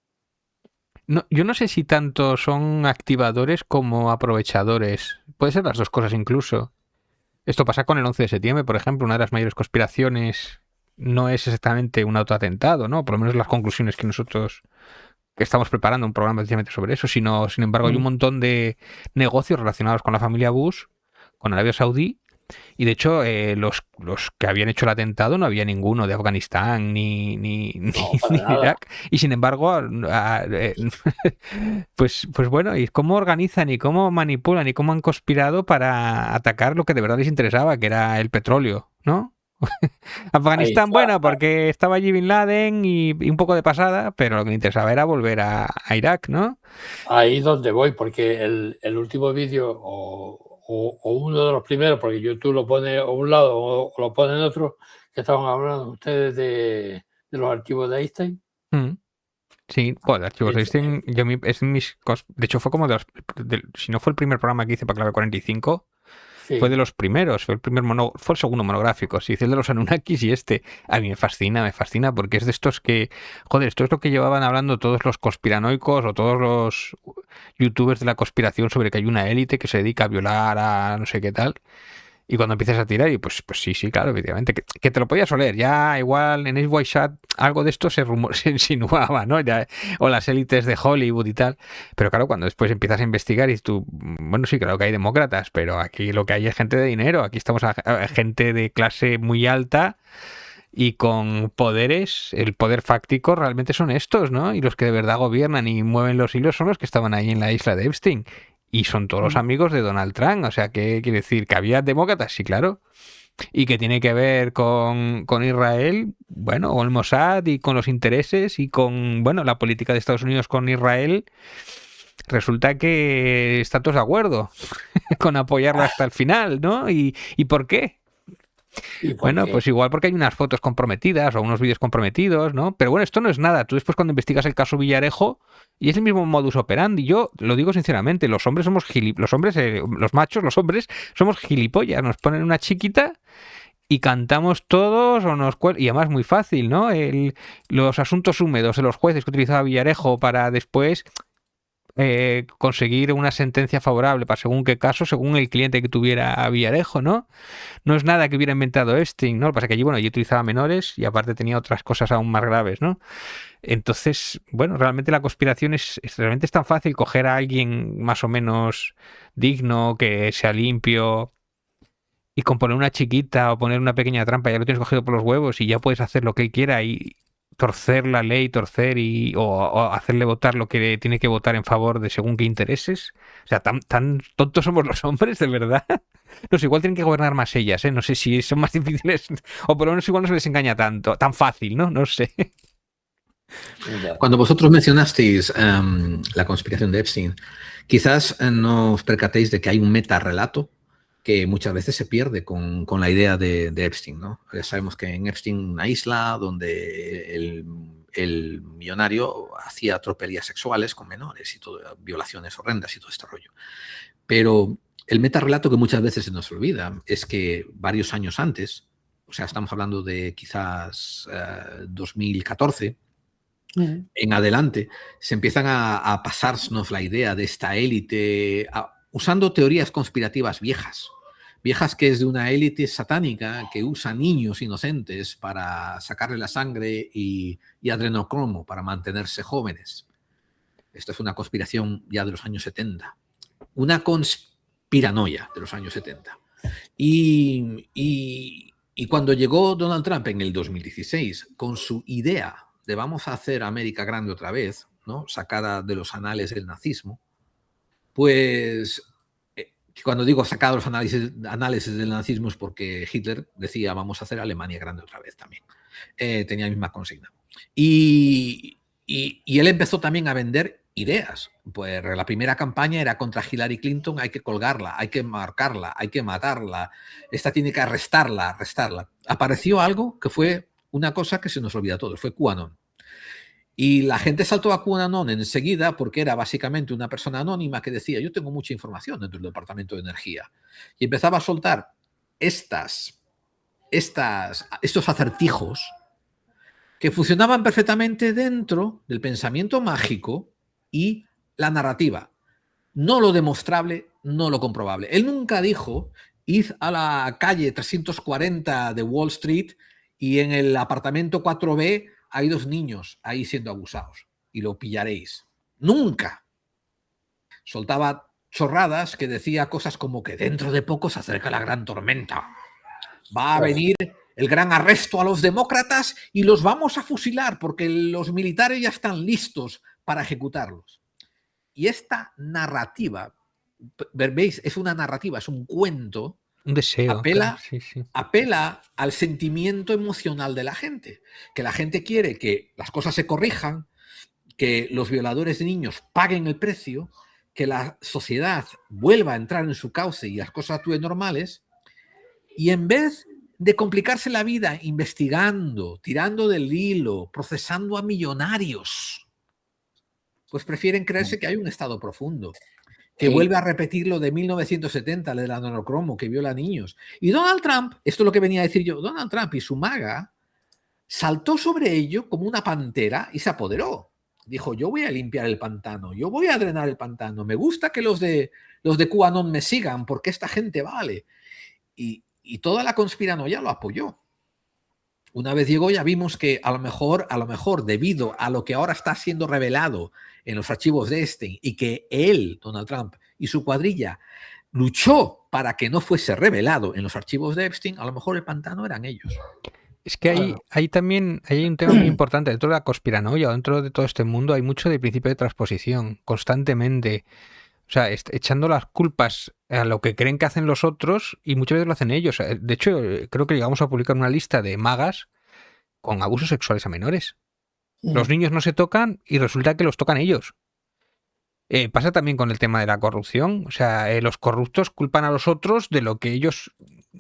S1: No, yo no sé si tanto son activadores como aprovechadores. Puede ser las dos cosas incluso. Esto pasa con el 11 de septiembre, por ejemplo. Una de las mayores conspiraciones no es exactamente un autoatentado, ¿no? Por lo menos las conclusiones que nosotros que estamos preparando un programa precisamente sobre eso, sino, sin embargo, hay un montón de negocios relacionados con la familia Bush, con Arabia Saudí. Y de hecho, los que habían hecho el atentado no había ninguno de Afganistán ni Irak. Y sin embargo, pues bueno, y cómo organizan y cómo manipulan y cómo han conspirado para atacar lo que de verdad les interesaba, que era el petróleo, ¿no? Afganistán, bueno, porque estaba allí Bin Laden y un poco de pasada, pero lo que le interesaba era volver a Irak, ¿no?
S2: Ahí donde voy, porque el último vídeo o uno de los primeros, porque YouTube lo pone a un lado o lo pone en otro, que estaban hablando ustedes de los archivos de Einstein.
S1: Sí, pues archivos de Einstein, de hecho fue como si no fue el primer programa que hice para Clave 45, sí. Fue de los primeros, fue el segundo monográfico, sí, hice el de los Anunnakis y a mí me fascina porque es de estos que, joder, esto es lo que llevaban hablando todos los conspiranoicos o todos los youtubers de la conspiración sobre que hay una élite que se dedica a violar a no sé qué tal. Y cuando empiezas a tirar, y pues sí, claro, efectivamente, que te lo podías oler. Ya igual en Ace White Chat algo de esto se insinuaba, ¿no? Ya, o las élites de Hollywood y tal. Pero claro, cuando después empiezas a investigar y tú, bueno, sí, claro que hay demócratas, pero aquí lo que hay es gente de dinero. Aquí estamos a gente de clase muy alta y con poderes. El poder fáctico realmente son estos, ¿no? Y los que de verdad gobiernan y mueven los hilos son los que estaban ahí en la isla de Epstein. Y son todos los amigos de Donald Trump. O sea, ¿qué quiere decir? ¿Que había demócratas? Sí, claro. Y que tiene que ver con Israel, bueno, o el Mossad y con los intereses y con, bueno, la política de Estados Unidos con Israel. Resulta que están todos de acuerdo con apoyarlo hasta el final, ¿no? ¿Y por qué?
S2: ¿Y por
S1: Bueno,
S2: qué?
S1: pues igual porque hay unas fotos comprometidas o unos vídeos comprometidos, ¿no? Pero bueno, esto no es nada. Tú después cuando investigas el caso Villarejo, y es el mismo modus operandi. Yo lo digo sinceramente, los hombres somos los hombres, los machos, los hombres, somos gilipollas. Nos ponen una chiquita y cantamos todos y además muy fácil, ¿no? Los asuntos húmedos de los jueces que utilizaba Villarejo para después conseguir una sentencia favorable para según qué caso, según el cliente que tuviera a Villarejo, ¿no? No es nada que hubiera inventado Epstein, ¿no? Lo que pasa es que allí, bueno, yo utilizaba menores y aparte tenía otras cosas aún más graves, ¿no? Entonces, bueno, realmente la conspiración realmente es tan fácil coger a alguien más o menos digno, que sea limpio, y con poner una chiquita o poner una pequeña trampa ya lo tienes cogido por los huevos y ya puedes hacer lo que él quiera y torcer la ley, o hacerle votar lo que tiene que votar en favor de según qué intereses. O sea, tan tontos somos los hombres, de verdad. No sé, igual tienen que gobernar más ellas, ¿eh? No sé si son más difíciles o por lo menos igual no se les engaña tanto, tan fácil, ¿no? No sé.
S2: Ya.
S5: Cuando vosotros mencionasteis la conspiración de Epstein, quizás no os percatéis de que hay un metarrelato que muchas veces se pierde con la idea de Epstein, ¿no? Ya sabemos que en Epstein, una isla donde el millonario hacía tropelías sexuales con menores y todo, violaciones horrendas y todo este rollo. Pero el metarrelato que muchas veces se nos olvida es que varios años antes, o sea, estamos hablando de quizás 2014, en adelante, se empiezan a pasarnos la idea de esta élite usando teorías conspirativas viejas que es de una élite satánica que usa niños inocentes para sacarle la sangre y adrenocromo para mantenerse jóvenes. Esto es una conspiración ya de los años 70. Una conspiranoia de los años 70. Y cuando llegó Donald Trump en el 2016 con su idea de vamos a hacer América grande otra vez, ¿no? Sacada de los anales del nazismo, pues cuando digo sacada de los anales del nazismo es porque Hitler decía vamos a hacer Alemania grande otra vez también. Tenía la misma consigna. Y él empezó también a vender ideas. Pues la primera campaña era contra Hillary Clinton, hay que colgarla, hay que marcarla, hay que matarla, esta tiene que arrestarla. Apareció algo que fue una cosa que se nos olvida a todos, fue QAnon. Y la gente saltó a QAnon enseguida porque era básicamente una persona anónima que decía yo tengo mucha información dentro del Departamento de Energía. Y empezaba a soltar estos acertijos que funcionaban perfectamente dentro del pensamiento mágico y la narrativa. No lo demostrable, no lo comprobable. Él nunca dijo, id a la calle 340 de Wall Street y en el apartamento 4B hay 2 niños ahí siendo abusados y lo pillaréis. Nunca. Soltaba chorradas que decía cosas como que dentro de poco se acerca la gran tormenta. Va a venir el gran arresto a los demócratas y los vamos a fusilar porque los militares ya están listos para ejecutarlos. Y esta narrativa, veis, es una narrativa, es un cuento.
S1: Un deseo.
S5: Apela,
S1: claro, sí.
S5: Apela al sentimiento emocional de la gente. Que la gente quiere que las cosas se corrijan, que los violadores de niños paguen el precio, que la sociedad vuelva a entrar en su cauce y las cosas actúen normales. Y en vez de complicarse la vida investigando, tirando del hilo, procesando a millonarios, pues prefieren creerse que hay un estado profundo, que vuelve a repetir lo de 1970, lo del adrenocromo, que viola niños. Y Donald Trump, esto es lo que venía a decir yo, Donald Trump y su maga saltó sobre ello como una pantera y se apoderó. Dijo, yo voy a limpiar el pantano, yo voy a drenar el pantano, me gusta que los de QAnon me sigan porque esta gente vale. Y toda la conspiranoia lo apoyó. Una vez llegó ya vimos que a lo mejor debido a lo que ahora está siendo revelado en los archivos de Epstein y que él, Donald Trump y su cuadrilla luchó para que no fuese revelado en los archivos de Epstein, a lo mejor el pantano eran ellos.
S1: Es que hay también hay un tema muy importante dentro de la conspiranoia, dentro de todo este mundo hay mucho de principio de transposición, constantemente. O sea, echando las culpas a lo que creen que hacen los otros y muchas veces lo hacen ellos. De hecho, creo que llegamos a publicar una lista de magas con abusos sexuales a menores. Los niños no se tocan y resulta que los tocan ellos. Pasa también con el tema de la corrupción. O sea, los corruptos culpan a los otros de lo que ellos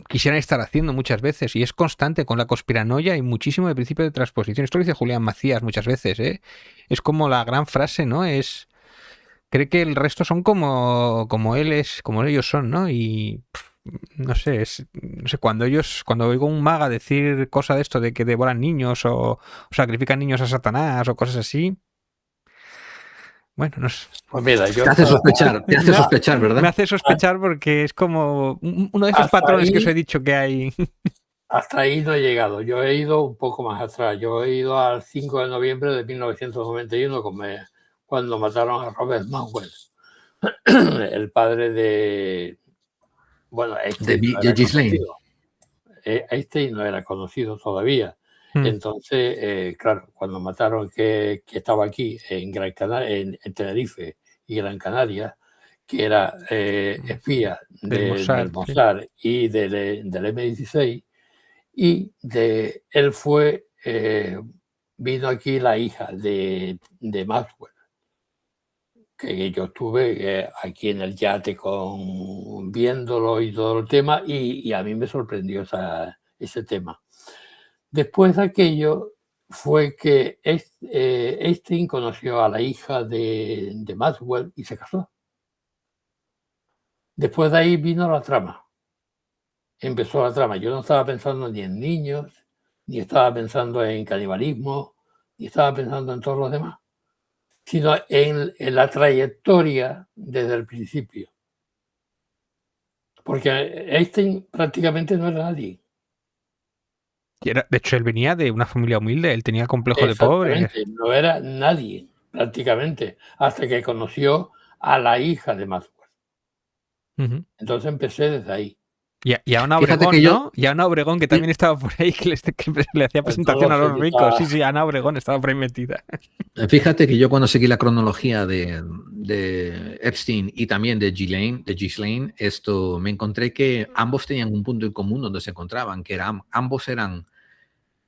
S1: quisieran estar haciendo muchas veces, y es constante con la conspiranoia y muchísimo de principio de transposición. Esto lo dice Julián Macías muchas veces, ¿eh? Es como la gran frase, ¿no? Cree que el resto son como él es, como ellos son, ¿no? Y no sé, no sé, cuando oigo un maga decir cosa de esto de que devoran niños o sacrifican niños a Satanás o cosas así, bueno, no sé.
S2: Pues mira, yo
S5: Te hace sospechar,
S1: Me
S5: ¿verdad?
S1: hace sospechar porque es como uno de esos
S2: Hasta
S1: patrones que os
S2: ahí-
S1: he dicho que hay.
S2: hasta ahí no he llegado. Yo he ido un poco más atrás. Yo he ido al 5 de noviembre de 1991, cuando mataron a Robert Maxwell, el padre de... Bueno, Einstein no
S5: De
S2: era
S5: Ghislaine.
S2: conocido. Einstein no era conocido todavía. Entonces, claro, cuando mataron que estaba aquí en Gran Canaria, en Tenerife y Gran Canaria, que era espía del Mossad y del M16, y él vino aquí la hija de Maxwell, que yo estuve aquí en el yate viéndolo y todo el tema, y a mí me sorprendió ese tema. Después de aquello fue que Einstein conoció a la hija de Maxwell y se casó. Después de ahí vino la trama. Empezó la trama. Yo no estaba pensando ni en niños, ni estaba pensando en canibalismo, ni estaba pensando en todos los demás, sino en la trayectoria desde el principio. Porque Einstein prácticamente no era nadie.
S1: De hecho, él venía de una familia humilde, él tenía complejo de pobre.
S2: No era nadie, prácticamente, hasta que conoció a la hija de Maxwell. Entonces empecé desde ahí.
S1: Y a Ana Obregón, ¿no? Y a Ana Obregón, que también estaba por ahí, que le hacía presentación a los ricos. Sí, Ana Obregón estaba por ahí metida.
S5: Fíjate que yo cuando seguí la cronología de Epstein y también de Ghislaine, me encontré que ambos tenían un punto en común donde se encontraban, que ambos eran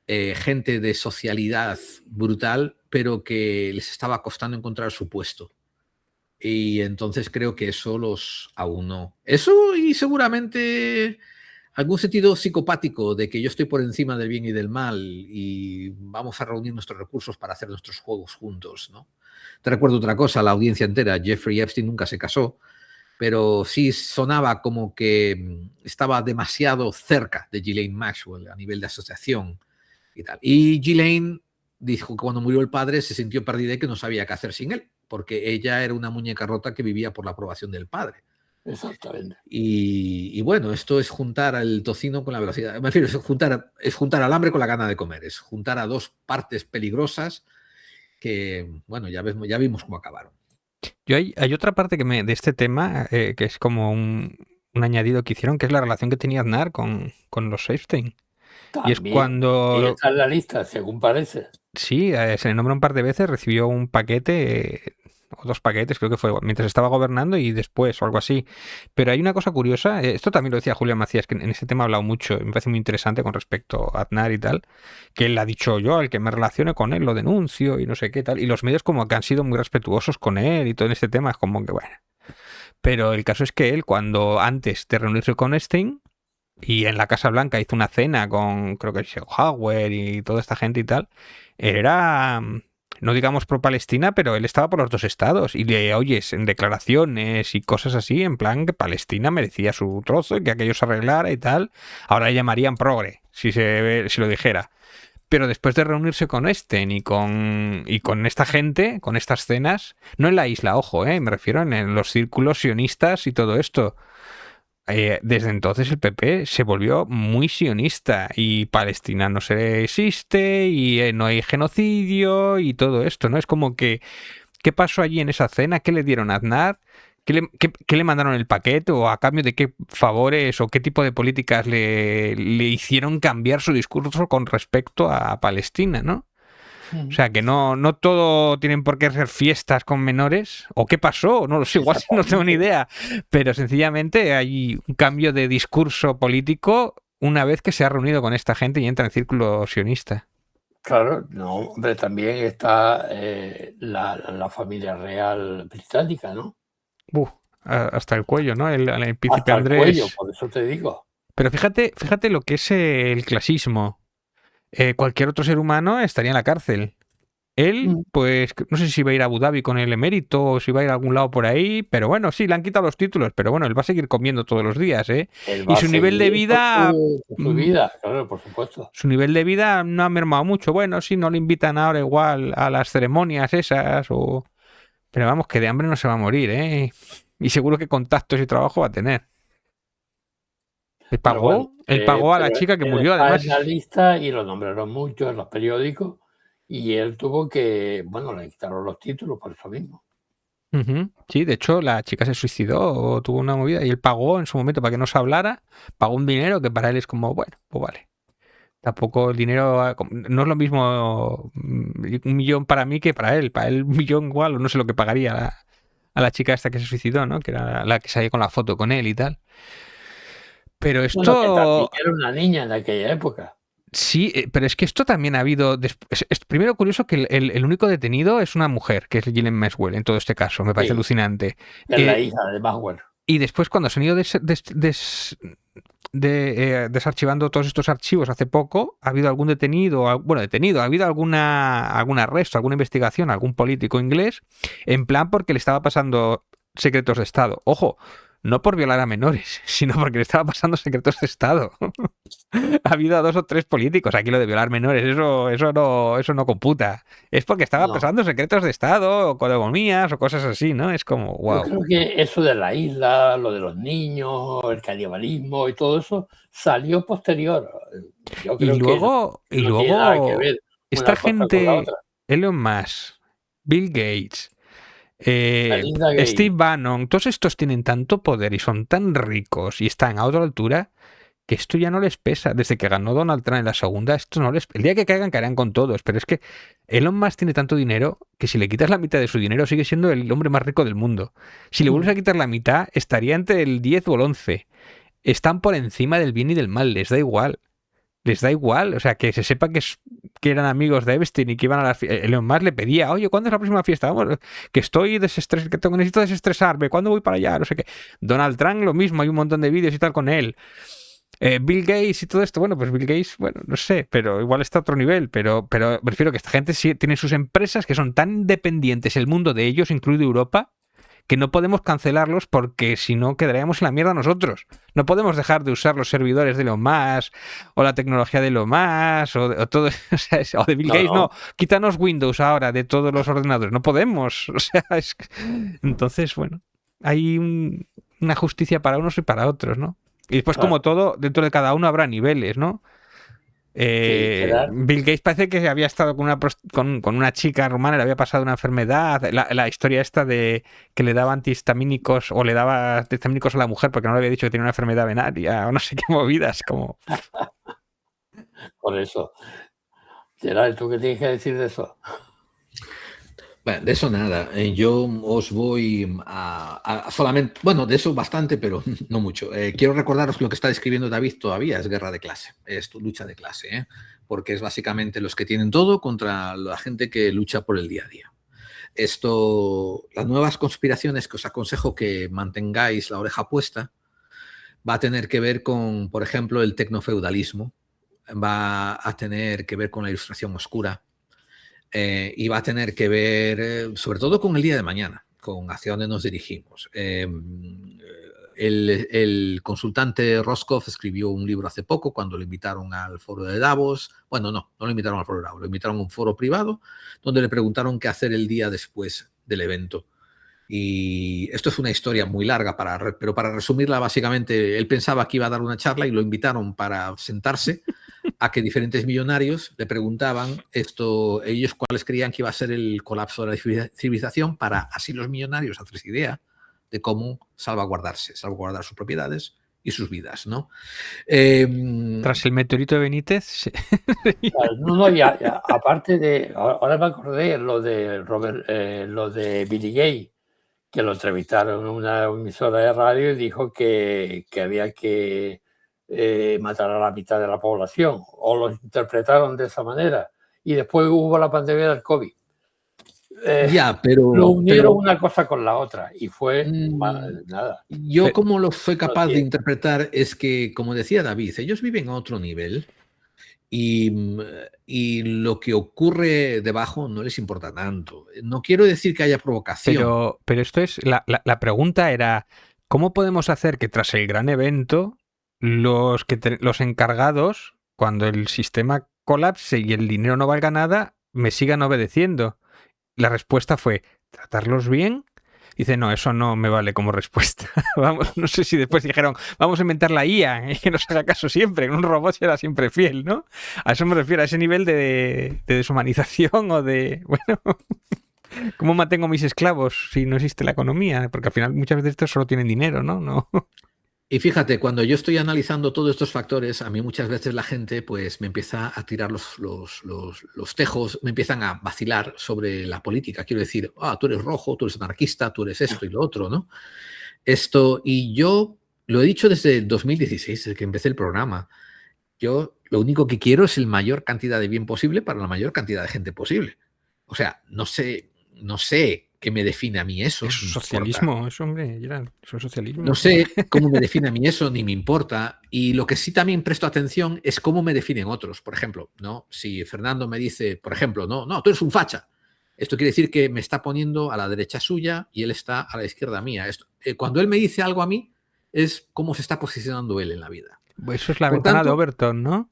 S5: gente de socialidad brutal, pero que les estaba costando encontrar su puesto. Y entonces creo que eso los aunó. Eso y seguramente algún sentido psicopático de que yo estoy por encima del bien y del mal y vamos a reunir nuestros recursos para hacer nuestros juegos juntos, ¿no? Te recuerdo otra cosa, la audiencia entera, Jeffrey Epstein nunca se casó, pero sí sonaba como que estaba demasiado cerca de Ghislaine Maxwell a nivel de asociación y tal. Y Ghislaine dijo que cuando murió el padre se sintió perdida y que no sabía qué hacer sin él, porque ella era una muñeca rota que vivía por la aprobación del padre.
S2: Exactamente.
S5: Y bueno, esto es juntar el tocino con la velocidad. Me refiero, es juntar al hambre con la gana de comer, es juntar a dos partes peligrosas que, bueno, ya vimos cómo acabaron.
S1: Hay otra parte de este tema que es como un añadido que hicieron, que es la relación que tenía Aznar con los Epstein.
S2: También,
S1: y es cuando...
S2: está en la lista, según parece.
S1: Sí, se le nombra un par de veces, recibió un paquete, o 2 paquetes, creo que fue, mientras estaba gobernando y después, o algo así. Pero hay una cosa curiosa, esto también lo decía Julián Macías, que en ese tema ha hablado mucho, me parece muy interesante con respecto a Aznar y tal, que él ha dicho yo, al que me relacione con él, lo denuncio y no sé qué tal. Y los medios como que han sido muy respetuosos con él y todo en este tema, es como que bueno. Pero el caso es que él, cuando antes de reunirse con Epstein, y en la Casa Blanca hizo una cena con, creo que Eisenhower y toda esta gente y tal, era, no digamos pro Palestina, pero él estaba por los 2 estados y le oyes en declaraciones y cosas así, en plan que Palestina merecía su trozo y que aquello se arreglara y tal. Ahora le llamarían progre, si lo dijera. Pero después de reunirse con Einstein y con esta gente, con estas cenas, no en la isla, ojo, me refiero en los círculos sionistas y todo esto. Desde entonces el PP se volvió muy sionista y Palestina no se existe y no hay genocidio y todo esto, ¿no? Es como que, ¿qué pasó allí en esa cena? ¿Qué le dieron a Aznar? ¿Qué le mandaron el paquete? ¿O a cambio de qué favores o qué tipo de políticas le hicieron cambiar su discurso con respecto a Palestina, ¿no? O sea, que no todo tienen por qué ser fiestas con menores. ¿O qué pasó? No lo sé, igual no tengo ni idea. Pero sencillamente hay un cambio de discurso político una vez que se ha reunido con esta gente y entra en círculo sionista.
S2: Claro, no, hombre, también está la familia real británica, ¿no?
S1: Hasta el cuello, ¿no? El príncipe
S2: Hasta
S1: Andrés.
S2: el cuello, por eso te digo.
S1: Pero fíjate lo que es el clasismo. Cualquier otro ser humano estaría en la cárcel. Él, pues, no sé si va a ir a Abu Dhabi con el emérito o si va a ir a algún lado por ahí, pero bueno, sí, le han quitado los títulos, pero bueno, él va a seguir comiendo todos los días, ¿eh?
S2: Él
S1: Y
S2: va a
S1: su nivel de
S2: seguir
S1: vida,
S2: por su vida, claro, por supuesto.
S1: su nivel de vida no ha mermado mucho. Bueno, sí, no le invitan ahora igual a las ceremonias esas, pero vamos, que de hambre no se va a morir, ¿eh? Y seguro que contactos y trabajo va a tener. Él
S2: Pero bueno,
S1: pagó a la
S2: pero
S1: chica que
S2: él
S1: murió,
S2: está
S1: además.
S2: en la lista y lo nombraron mucho en los periódicos y él tuvo que, bueno, le quitaron los títulos por eso mismo.
S1: Ujú. Sí, de hecho, la chica se suicidó o tuvo una movida y él pagó en su momento para que no se hablara, pagó un dinero que para él es como, bueno, pues vale. Tampoco el dinero no es lo mismo 1.000.000 para mí que para él. Para él 1.000.000 igual, o no sé lo que pagaría a la chica esta que se suicidó, ¿no? Que era la que salía con la foto con él y tal. Pero
S2: Bueno, que también
S1: esto...
S2: era una niña en aquella época.
S1: Sí, pero es que esto también ha habido... primero curioso que el único detenido es una mujer, que es Ghislaine Maxwell, en todo este caso. Me parece
S2: Sí,
S1: alucinante.
S2: es la hija de Maxwell.
S1: Y después cuando se han ido desarchivando todos estos archivos hace poco, ha habido algún detenido, ha habido algún arresto, alguna investigación, algún político inglés, en plan porque le estaba pasando secretos de Estado. Ojo, no por violar a menores, sino porque le estaba pasando secretos de Estado. Ha habido a 2 o 3 políticos. Aquí lo de violar menores, eso no computa. Es porque estaba
S2: No.
S1: pasando secretos de Estado, o codogonías, o cosas así, ¿no? Es como,
S2: Yo
S1: wow.
S2: creo que eso de la isla, lo de los niños, el canibalismo y todo eso salió posterior. Yo creo que no tiene nada que ver
S1: esta
S2: una cosa con la
S1: gente,
S2: otra.
S1: Elon Musk, Bill Gates,
S2: Melinda
S1: Steve
S2: Gates.
S1: Bannon, todos estos tienen tanto poder y son tan ricos y están a otra altura que esto ya no les pesa. Desde que ganó Donald Trump en la segunda, esto no les... El día que caigan, caerán con todos. Pero es que Elon Musk tiene tanto dinero que si le quitas la mitad de su dinero sigue siendo el hombre más rico del mundo. Si le vuelves a quitar la mitad, estaría entre el 10 o el 11. Están por encima del bien y del mal, les da igual. Les da igual, o sea, que se sepa que eran amigos de Epstein y que iban a las fiestas. Elon Musk le pedía, oye, ¿cuándo es la próxima fiesta? Vamos, que estoy necesito desestresarme, ¿cuándo voy para allá? No sé qué. Donald Trump lo mismo, hay un montón de vídeos y tal con él. Bill Gates y todo esto, bueno, pues Bill Gates, bueno, no sé, pero igual está a otro nivel, pero prefiero que esta gente sí tiene sus empresas que son tan dependientes el mundo de ellos, incluido Europa, que no podemos cancelarlos porque si no quedaríamos en la mierda nosotros. No podemos dejar de usar los servidores de Elon Musk o la tecnología de Elon Musk o todo, o de Bill Gates. No, quítanos Windows ahora de todos los ordenadores. No podemos. O sea, entonces, bueno, hay una justicia para unos y para otros, ¿no? Y después, como todo, dentro de cada uno habrá niveles, ¿no? Bill Gates parece que había estado con una chica rumana, le había pasado una enfermedad. La historia esta de que le daba antihistamínicos o le daba antihistamínicos a la mujer porque no le había dicho que tenía una enfermedad venérea o no sé qué movidas. Como...
S2: Por eso. Gerard, ¿tú qué tienes que decir de eso?
S5: Bueno, de eso nada. Yo os voy a solamente, bueno, de eso bastante, pero no mucho. Quiero recordaros que lo que está describiendo David todavía es guerra de clase, es lucha de clase, porque es básicamente los que tienen todo contra la gente que lucha por el día a día. Las nuevas conspiraciones que os aconsejo que mantengáis la oreja puesta, va a tener que ver con, por ejemplo, el tecnofeudalismo, va a tener que ver con la ilustración oscura, y va a tener que ver, sobre todo, con el día de mañana, con hacia dónde nos dirigimos. El consultante Roscoff escribió un libro hace poco cuando le invitaron al foro de Davos. Bueno, no lo invitaron al foro de Davos, lo invitaron a un foro privado donde le preguntaron qué hacer el día después del evento. Y esto es una historia muy larga, pero para resumirla, básicamente, él pensaba que iba a dar una charla y lo invitaron para sentarse a que diferentes millonarios le preguntaban ellos cuáles creían que iba a ser el colapso de la civilización, para así los millonarios hacerse idea de cómo salvaguardar sus propiedades y sus vidas, ¿no?
S1: Tras el meteorito de Benítez.
S2: No, aparte de, ahora me acordé lo de Billy Gates, que lo entrevistaron en una emisora de radio y dijo que había que matar a la mitad de la población, o lo interpretaron de esa manera. Y después hubo la pandemia del COVID.
S5: Ya, pero...
S2: Lo unieron
S5: pero,
S2: una cosa con la otra y fue
S5: mm,
S2: nada.
S5: yo como lo soy capaz de
S2: tiene.
S5: interpretar es que, como decía David, ellos viven a otro nivel y lo que ocurre debajo no les importa tanto. No quiero decir que haya provocación.
S1: Pero esto es, la pregunta era, ¿cómo podemos hacer que tras el gran evento los encargados, cuando el sistema colapse y el dinero no valga nada, me sigan obedeciendo? La respuesta fue, tratarlos bien. Dice, no, eso no me vale como respuesta. Vamos, no sé si después dijeron, vamos a inventar la IA, que nos haga caso siempre, un robot será siempre fiel, ¿no? A eso me refiero, a ese nivel de deshumanización o de, bueno, ¿cómo mantengo mis esclavos si no existe la economía? Porque al final muchas veces estos solo tienen dinero, ¿no?
S5: Y fíjate, cuando yo estoy analizando todos estos factores, a mí muchas veces la gente pues me empieza a tirar los tejos, me empiezan a vacilar sobre la política. Quiero decir, tú eres rojo, tú eres anarquista, tú eres esto y lo otro, ¿no? Y yo lo he dicho desde el 2016, desde que empecé el programa. Yo lo único que quiero es la mayor cantidad de bien posible para la mayor cantidad de gente posible. O sea, no sé qué me define a mí eso.
S1: Eso es socialismo, eso, hombre, Gerard, eso es socialismo.
S5: No sé cómo me define a mí eso, ni me importa. Y lo que sí también presto atención es cómo me definen otros. Por ejemplo, ¿no? Si Fernando me dice, por ejemplo, no, tú eres un facha. Esto quiere decir que me está poniendo a la derecha suya y él está a la izquierda mía. Cuando él me dice algo a mí, es cómo se está posicionando él en la vida.
S1: Eso es la ventana de Overton, ¿no?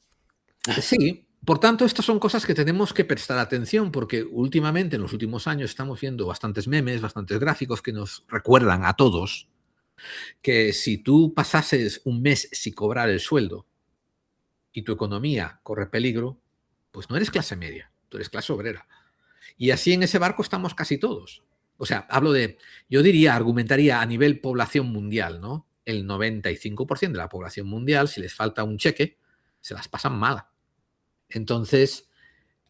S5: Sí. Por tanto, estas son cosas que tenemos que prestar atención porque últimamente, en los últimos años, estamos viendo bastantes memes, bastantes gráficos que nos recuerdan a todos que si tú pasases un mes sin cobrar el sueldo y tu economía corre peligro, pues no eres clase media, tú eres clase obrera. Y así en ese barco estamos casi todos. O sea, yo argumentaría a nivel población mundial, ¿no? El 95% de la población mundial, si les falta un cheque, se las pasan mal. Entonces,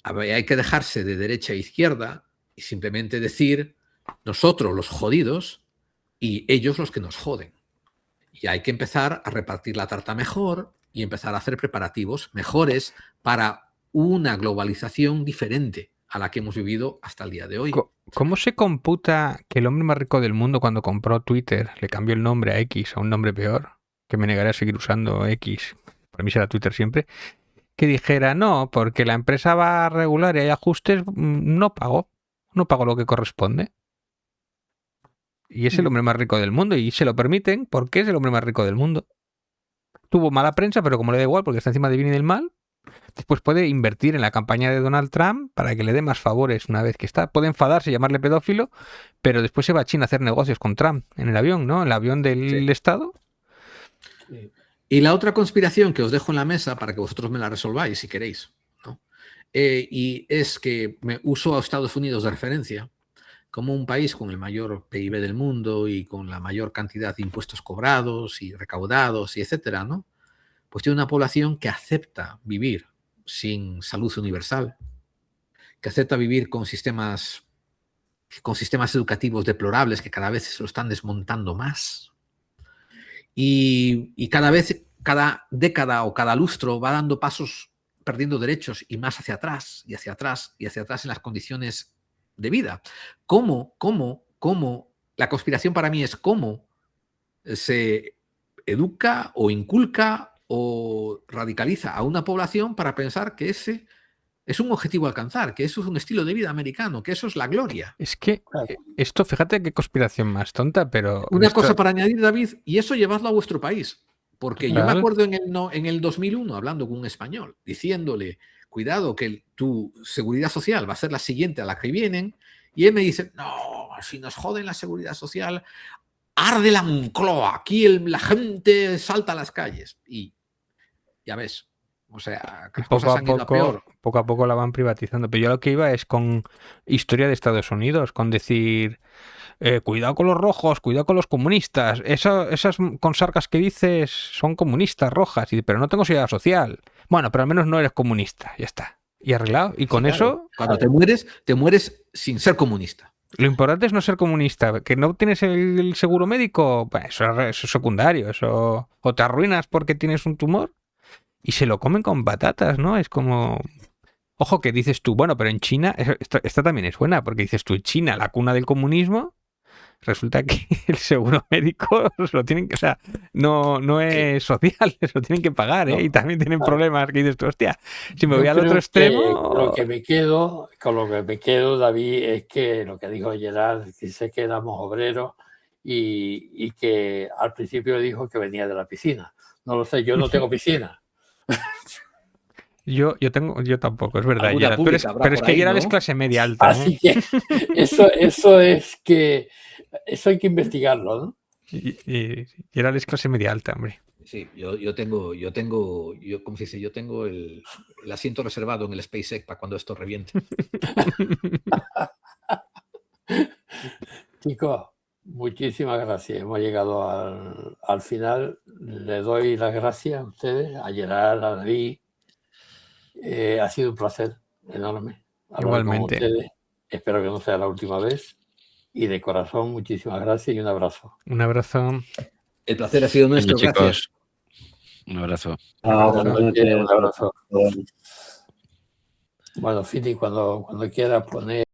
S5: hay que dejarse de derecha a izquierda y simplemente decir nosotros los jodidos y ellos los que nos joden. Y hay que empezar a repartir la tarta mejor y empezar a hacer preparativos mejores para una globalización diferente a la que hemos vivido hasta el día de hoy.
S1: ¿Cómo se computa que el hombre más rico del mundo, cuando compró Twitter, le cambió el nombre a X, a un nombre peor, que me negaré a seguir usando X, para mí será Twitter siempre, que dijera, no, porque la empresa va a regular y hay ajustes, no pago lo que corresponde? Y es el hombre más rico del mundo y se lo permiten porque es el hombre más rico del mundo. Tuvo mala prensa, pero como le da igual porque está encima del bien y del mal, después puede invertir en la campaña de Donald Trump para que le dé más favores una vez que está. Puede enfadarse y llamarle pedófilo, pero después se va a China a hacer negocios con Trump en el avión, ¿no? En el avión del Estado.
S5: Sí. Y la otra conspiración que os dejo en la mesa para que vosotros me la resolváis si queréis, ¿no? Y es que me uso a Estados Unidos de referencia como un país con el mayor PIB del mundo y con la mayor cantidad de impuestos cobrados y recaudados y etcétera, ¿no? Pues tiene una población que acepta vivir sin salud universal, que acepta vivir con sistemas educativos deplorables que cada vez se lo están desmontando más. Y cada vez, cada década o cada lustro va dando pasos perdiendo derechos y más hacia atrás y hacia atrás y hacia atrás en las condiciones de vida. ¿Cómo la conspiración para mí es cómo se educa o inculca o radicaliza a una población para pensar que ese es un objetivo a alcanzar, que eso es un estilo de vida americano, que eso es la gloria?
S1: Es que esto, fíjate qué conspiración más tonta, pero...
S5: Una cosa para añadir, David, y eso llevadlo a vuestro país. Porque yo me acuerdo en el 2001 hablando con un español, diciéndole, cuidado que tu seguridad social va a ser la siguiente a la que vienen, y él me dice, no, si nos joden la seguridad social, arde la Moncloa, aquí la gente salta a las calles. Y ya ves, o sea, las cosas han ido a peor.
S1: Poco a poco la van privatizando. Pero yo lo que iba es con historia de Estados Unidos, con decir... cuidado con los rojos, cuidado con los comunistas. Esas consargas que dices son comunistas rojas, pero no tengo seguridad social. Bueno, pero al menos no eres comunista, ya está. Y arreglado. Y con eso...
S5: Cuando te mueres sin ser comunista.
S1: Lo importante es no ser comunista. Que no tienes el seguro médico, pues eso es secundario. Eso, o te arruinas porque tienes un tumor y se lo comen con patatas, ¿no? Es como... Ojo que dices tú, bueno, pero en China, esta también es buena, porque dices tú, China, la cuna del comunismo, resulta que el seguro médico lo tienen que, o sea, no es social, lo tienen que pagar, ¿eh?
S2: No,
S1: Y también tienen
S2: claro.
S1: problemas que dices tú, hostia, si me voy
S2: Yo
S1: al otro
S2: creo que
S1: extremo.
S2: con lo que me quedo, David, es que lo que dijo Gerard, que sé que éramos obreros y que al principio dijo que venía de la piscina. No lo sé, yo no tengo piscina.
S1: Yo tampoco, es verdad,
S5: Alguna
S1: Gerard.
S5: pública habrá
S1: Pero es
S5: por
S1: que
S5: ahí,
S1: Gerard es
S5: ¿no?
S1: clase media alta, ¿eh?
S2: Así que eso hay que investigarlo, ¿no?
S1: Y Gerard es clase media alta, hombre.
S5: Sí, yo tengo, ¿cómo se dice? Yo tengo el asiento reservado en el SpaceX para cuando esto reviente.
S2: Chicos, muchísimas gracias. Hemos llegado al final. Le doy las gracias a ustedes, a Gerard, a David. Ha sido un placer enorme hablar con
S1: Igualmente.
S2: ustedes. Espero que no sea la última vez. Y de corazón, muchísimas gracias y un abrazo.
S1: Un abrazo.
S5: El placer ha sido
S3: Venga,
S5: nuestro, gracias.
S3: chicos, un abrazo.
S6: Chao,
S2: Buenas
S6: buenas
S2: noches, un
S6: noches.
S2: abrazo. Bueno, Fiti, cuando quieras poner